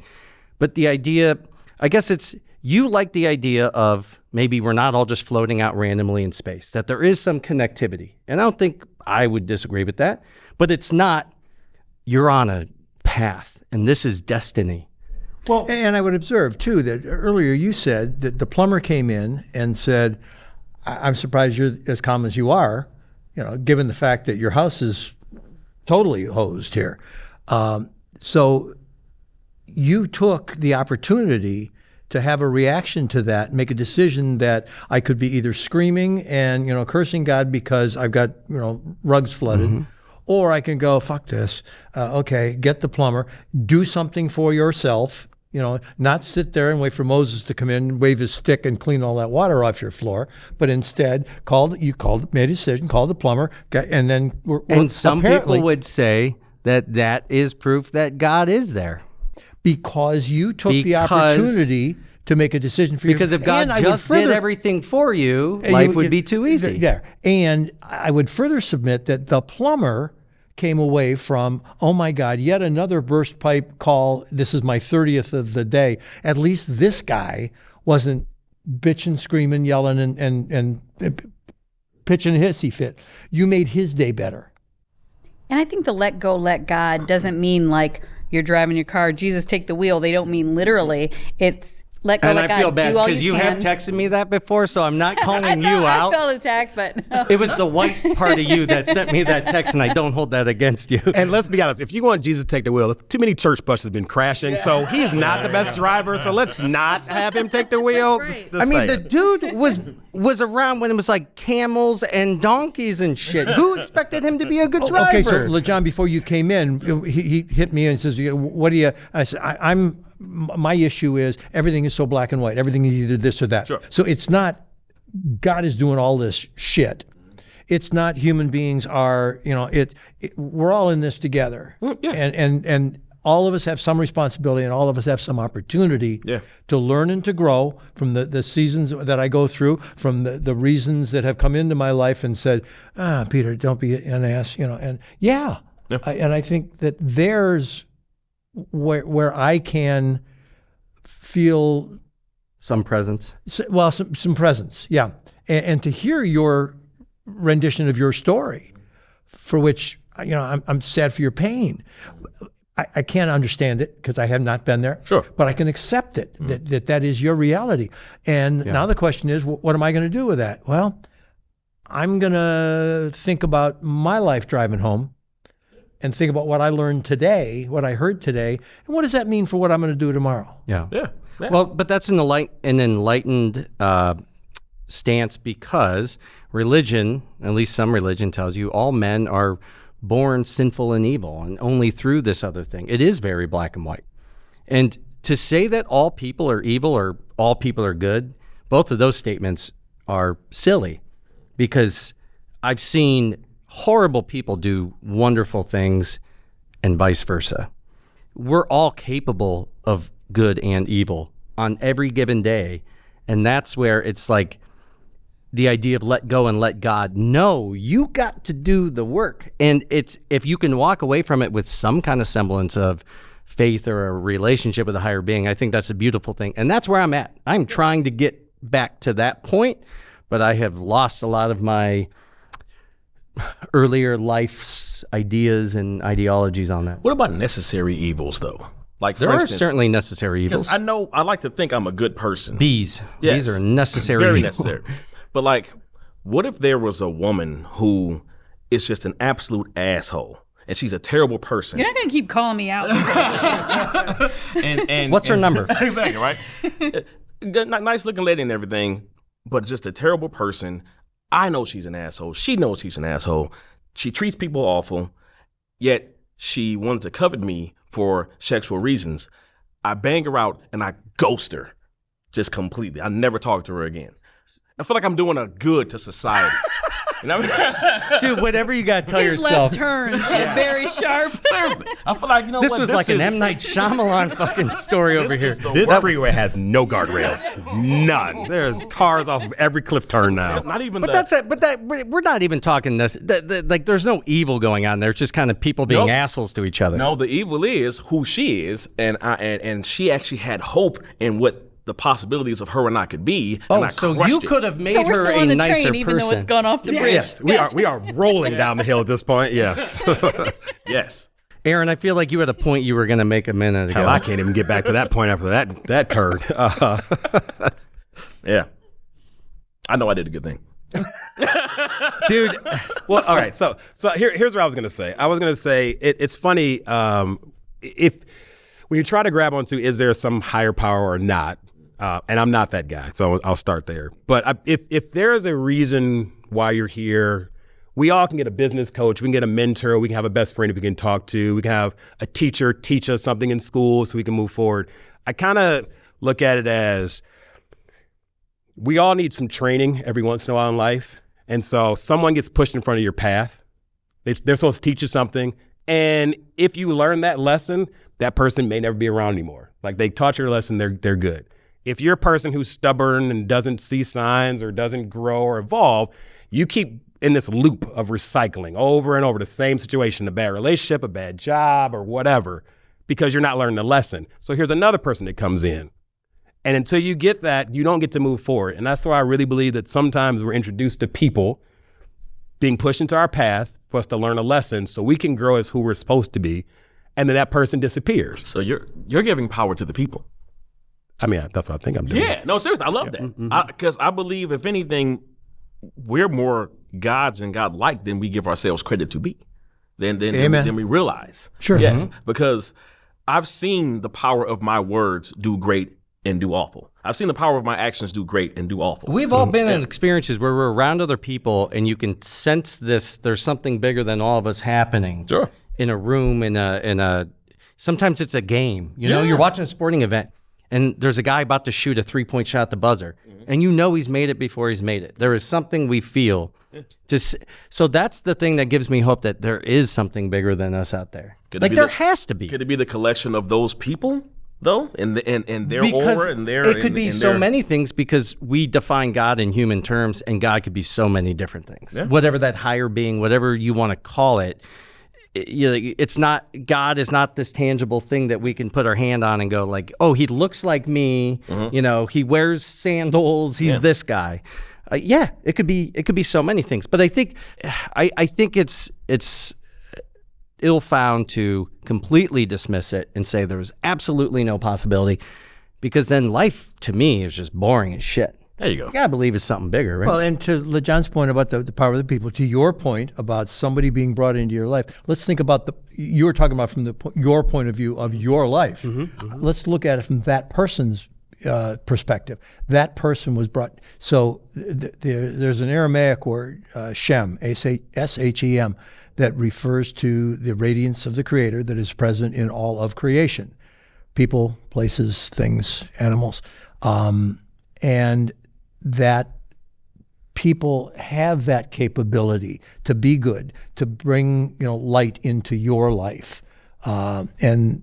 But the idea, I guess it's, you like the idea of maybe we're not all just floating out randomly in space, that there is some connectivity. And I don't think I would disagree with that, but it's not, you're on a path and this is destiny. Well, and I would observe too that earlier you said that the plumber came in and said, I'm surprised you're as calm as you are, given the fact that your house is totally hosed here. So you took the opportunity to have a reaction to that, make a decision that I could be either screaming and, cursing God because I've got, rugs flooded, or I can go, fuck this. Okay, get the plumber, do something for yourself, not sit there and wait for Moses to come in, wave his stick and clean all that water off your floor, but instead made a decision, called the plumber, and then some people would say that is proof that God is there. Because you took the opportunity to make a decision for yourself. Because if God just did everything for you, life would be too easy. Yeah. And I would further submit that the plumber came away from, oh my God, yet another burst pipe call. This is my 30th of the day. At least this guy wasn't bitching, screaming, yelling, and pitching a hissy fit. You made his day better. And I think the let go, let God doesn't mean like you're driving your car, Jesus, take the wheel. They don't mean literally. It's let go, let God. And I feel bad because you can. have texted me that before, so I'm not calling you out. I felt attacked, but no. It was the white part of you that sent me that text, and I don't hold that against you. And let's be honest, if you want Jesus to take the wheel, too many church buses have been crashing, so he's not the best driver, so let's not have him take the wheel. Right. The dude was around when it was like camels and donkeys and shit. Who expected him to be a good driver? Okay, so John, before you came in, he hit me and says, what do you, I said, my issue is everything is so black and white. Everything is either this or that. Sure. So it's not God is doing all this shit. It's not human beings are, we're all in this together. Yeah. And all of us have some responsibility and all of us have some opportunity to learn and to grow from the seasons that I go through, from the reasons that have come into my life and said, Peter, don't be an ass, and I think that there's where I can feel some presence. Well, some presence, yeah. And to hear your rendition of your story, for which, I'm sad for your pain. I can't understand it because I have not been there. Sure. But I can accept it, that is your reality. And now the question is, what am I going to do with that? Well, I'm going to think about my life driving home and think about what I learned today, what I heard today, and what does that mean for what I'm going to do tomorrow? Yeah. Well, but that's an enlightened stance because religion, at least some religion, tells you all men are born sinful and evil, and only through this other thing. It is very black and white. And to say that all people are evil or all people are good, both of those statements are silly because I've seen horrible people do wonderful things and vice versa. We're all capable of good and evil on every given day. And that's where it's like the idea of let go and let God. No, you got to do the work. And it's if you can walk away from it with some kind of semblance of faith or a relationship with a higher being, I think that's a beautiful thing. And that's where I'm at. I'm trying to get back to that point, but I have lost a lot of my earlier life's ideas and ideologies on that. What about necessary evils, though? Like, there are certainly necessary evils. I know I like to think I'm a good person. These are necessary very evils. Necessary. But like, what if there was a woman who is just an absolute asshole and she's a terrible person? You're not going to keep calling me out. and what's her number? Exactly, right? Nice looking lady and everything, but just a terrible person. I know she's an asshole. She knows she's an asshole. She treats people awful, yet she wanted to covet me for sexual reasons. I bang her out and I ghost her just completely. I never talk to her again. I feel like I'm doing a good to society. You know what I mean? Dude, whatever you got to tell His yourself. left turn, very sharp. Seriously. I feel like, this was like an M. Night Shyamalan fucking story over here. This freeway has no guardrails. None. There's cars off of every cliff turn now. Not even we're not even talking this. Like, there's no evil going on there. It's just kind of people being assholes to each other. No, the evil is who she is, and she actually had hope in what the possibilities of her and I could be. Oh, and I so crushed you it. could have made So we're her still a on the nicer train, even though it's person. gone off the bridge. Yes, we are rolling down the hill at this point. Yes. Yes. Aaron, I feel like you had a point you were going to make a minute ago. Hell, I can't even get back to that point after that turn. Yeah. I know I did a good thing. Dude. Well, all right. So here's what I was gonna say. I was gonna say it's funny if when you try to grab onto is there some higher power or not, and I'm not that guy, so I'll start there. But if there is a reason why you're here, we all can get a business coach, we can get a mentor, we can have a best friend we can talk to, we can have a teacher teach us something in school so we can move forward. I kind of look at it as we all need some training every once in a while in life. And so someone gets pushed in front of your path. They're supposed to teach you something. And if you learn that lesson, that person may never be around anymore. Like they taught you a lesson, they're good. If you're a person who's stubborn and doesn't see signs or doesn't grow or evolve, you keep in this loop of recycling over and over the same situation, a bad relationship, a bad job, or whatever, because you're not learning the lesson. So here's another person that comes in. And until you get that, you don't get to move forward. And that's why I really believe that sometimes we're introduced to people being pushed into our path for us to learn a lesson so we can grow as who we're supposed to be. And then that person disappears. So you're giving power to the people. I mean, that's what I think I'm doing. Yeah, no, seriously, I love that. Because I believe, if anything, we're more gods and God-like than we give ourselves credit to be, than we realize. Sure. Yes, because I've seen the power of my words do great and do awful. I've seen the power of my actions do great and do awful. We've all been in experiences where we're around other people and you can sense this, there's something bigger than all of us happening. Sure. In a room, in a sometimes it's a game. You know, you're watching a sporting event and there's a guy about to shoot a 3-point shot at the buzzer, and you know he's made it before he's made it. There is something we feel. So that's the thing that gives me hope that there is something bigger than us out there. There has to be. Could it be the collection of those people, though, and their because aura and their? It could be so many things because we define God in human terms, and God could be so many different things. Yeah. Whatever that higher being, whatever you want to call it. It's not, God is not this tangible thing that we can put our hand on and go like, oh, he looks like me, you know, he wears sandals, he's this guy. It could be so many things, but I think it's ill-found to completely dismiss it and say there's absolutely no possibility, because then life to me is just boring as shit. There you go. You gotta believe it's something bigger, right? Well, and to LeJohn's point about the power of the people, to your point about somebody being brought into your life, let's think about you were talking about from your point of view of your life. Let's look at it from that person's perspective. That person was brought. So there's an Aramaic word, Shem, S-H-E-M, that refers to the radiance of the Creator that is present in all of creation, people, places, things, animals, and that people have that capability to be good, to bring light into your life, and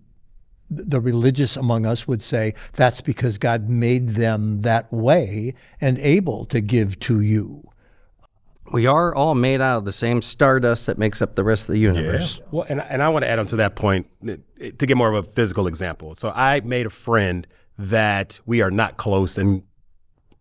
the religious among us would say that's because God made them that way and able to give to you. We are all made out of the same stardust that makes up the rest of the universe. Yeah. Well, and I want to add on to that point to get more of a physical example. So I made a friend that we are not close,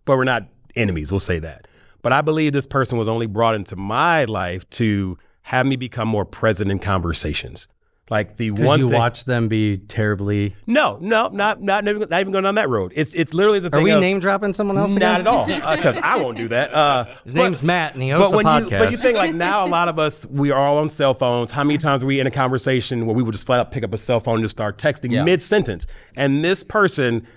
but we're not enemies, we'll say that. But I believe this person was only brought into my life to have me become more present in conversations. Like the one thing, you watch them be terribly. No, not even going down that road. It's literally the thing. Are we name dropping someone else? Not again? at all, because I won't do that. His name's Matt, and he hosts a podcast. But you think like now, a lot of us, we are all on cell phones. How many times are we in a conversation where we would just flat out pick up a cell phone and just start texting mid sentence? And this person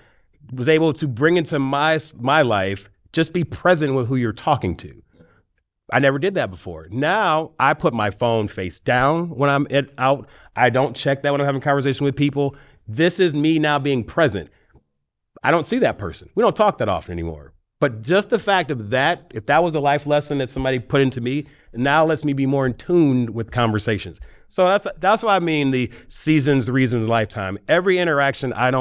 was able to bring into my life, just be present with who you're talking to. I never did that before. Now I put my phone face down when I'm out. I don't check that when I'm having a conversation with people. This is me now being present. I don't see that person. We don't talk that often anymore. But just the fact of that, if that was a life lesson that somebody put into me, now lets me be more in tune with conversations. So that's why I mean the seasons, reasons, lifetime. Every interaction, I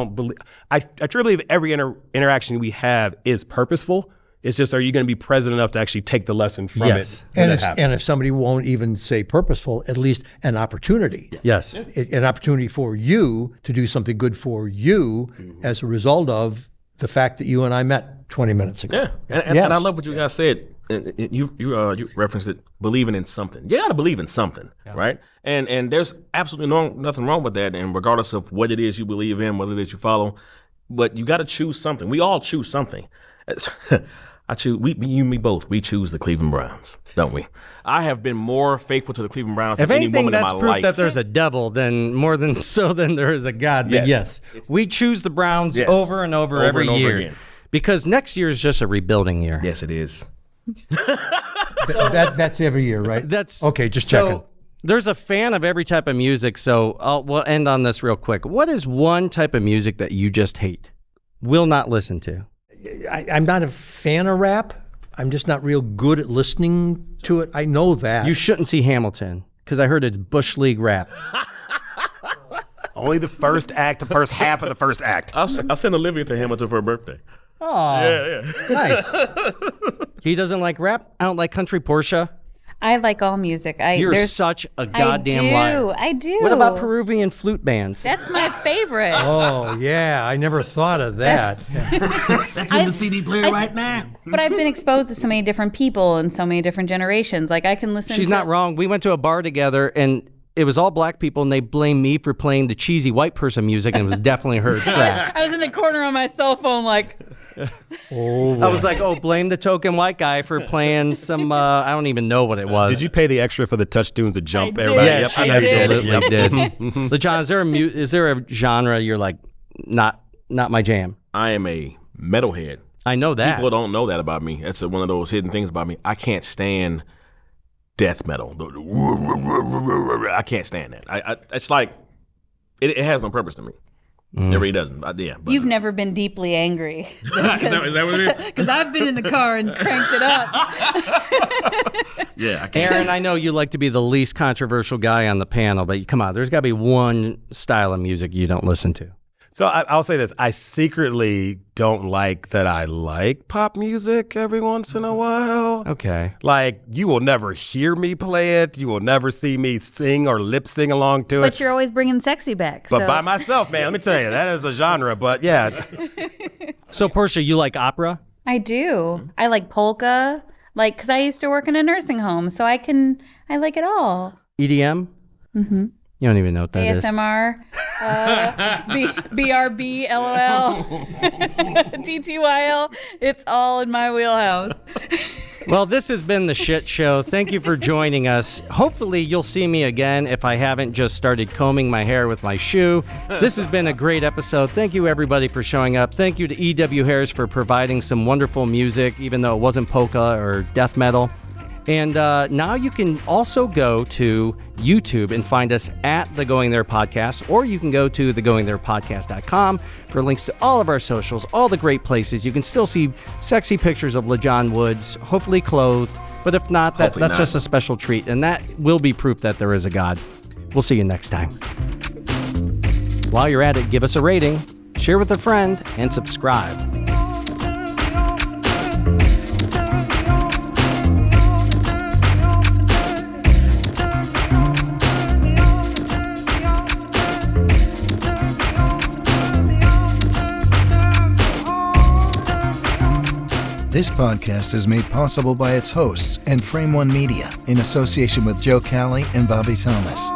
truly believe every interaction we have is purposeful. It's just, are you going to be present enough to actually take the lesson from it? And if somebody won't even say purposeful, at least an opportunity. Yes. An opportunity for you to do something good for you as a result of the fact that you and I met 20 minutes ago. Yeah, and I love what you guys said. You referenced it, believing in something. You got to believe in something, right? And there's absolutely nothing wrong with that. And regardless of what it is you believe in, what it is you follow, but you got to choose something. We all choose something. I choose. You, me both. We choose the Cleveland Browns, don't we? I have been more faithful to the Cleveland Browns than any moment in my life. If anything, that's proof that there's a devil, then more than so than there is a God. But yes, we choose the Browns over and over every year again. Because next year is just a rebuilding year. Yes, it is. That's every year, right? That's okay. Just checking. So, there's a fan of every type of music, so we'll end on this real quick. What is one type of music that you just hate, will not listen to? I'm not a fan of rap. I'm just not real good at listening to it. I know that. You shouldn't see Hamilton, because I heard it's Bush League rap. Only the first act, the first half of the first act. I'll send Olivia to Hamilton for her birthday. Oh, yeah. Nice. He doesn't like rap? I don't like country, Portia. I like all music. You're such a goddamn liar. I do. What about Peruvian flute bands? That's my favorite. Oh, yeah. I never thought of that. That's in the CD player right now. But I've been exposed to so many different people and so many different generations. Like, I can listen She's not wrong. We went to a bar together, and it was all black people, and they blamed me for playing the cheesy white person music, and it was definitely her track. I was in the corner on my cell phone like... I was like, blame the token white guy for playing some, I don't even know what it was. Did you pay the extra for the touch tunes to jump I everybody? did. Yes, I absolutely did. LeJohn, is there a genre you're like, not my jam? I am a metalhead. I know that. People don't know that about me. That's one of those hidden things about me. I can't stand death metal. I can't stand that. It's like, it has no purpose to me. It really doesn't. You've never been deeply angry. Is that what it is? Because I've been in the car and cranked it up. Yeah, I can't. Aaron, I know you like to be the least controversial guy on the panel, but come on, there's got to be one style of music you don't listen to. So I'll say this. I secretly don't like that I like pop music every once in a while. Okay. Like, you will never hear me play it. You will never see me sing or lip sing along to it. But you're always bringing sexy back. But by myself, man, let me tell you, that is a genre. But yeah. So, Portia, you like opera? I do. I like polka. Like, because I used to work in a nursing home, so I like it all. EDM? Mm-hmm. You don't even know what that is. ASMR, BRB, LOL, TTYL. It's all in my wheelhouse. Well, this has been The Shit Show. Thank you for joining us. Hopefully, you'll see me again if I haven't just started combing my hair with my shoe. This has been a great episode. Thank you, everybody, for showing up. Thank you to E.W. Harris for providing some wonderful music, even though it wasn't polka or death metal. And now you can also go to YouTube and find us at The Going There Podcast, or you can go to thegoingtherepodcast.com for links to all of our socials, all the great places. You can still see sexy pictures of LeJohn Woods, hopefully clothed, but if not, that's just a special treat, and that will be proof that there is a God. We'll see you next time. While you're at it, give us a rating, share with a friend, and subscribe. This podcast is made possible by its hosts and Frame One Media in association with Joe Cali and Bobby Thomas.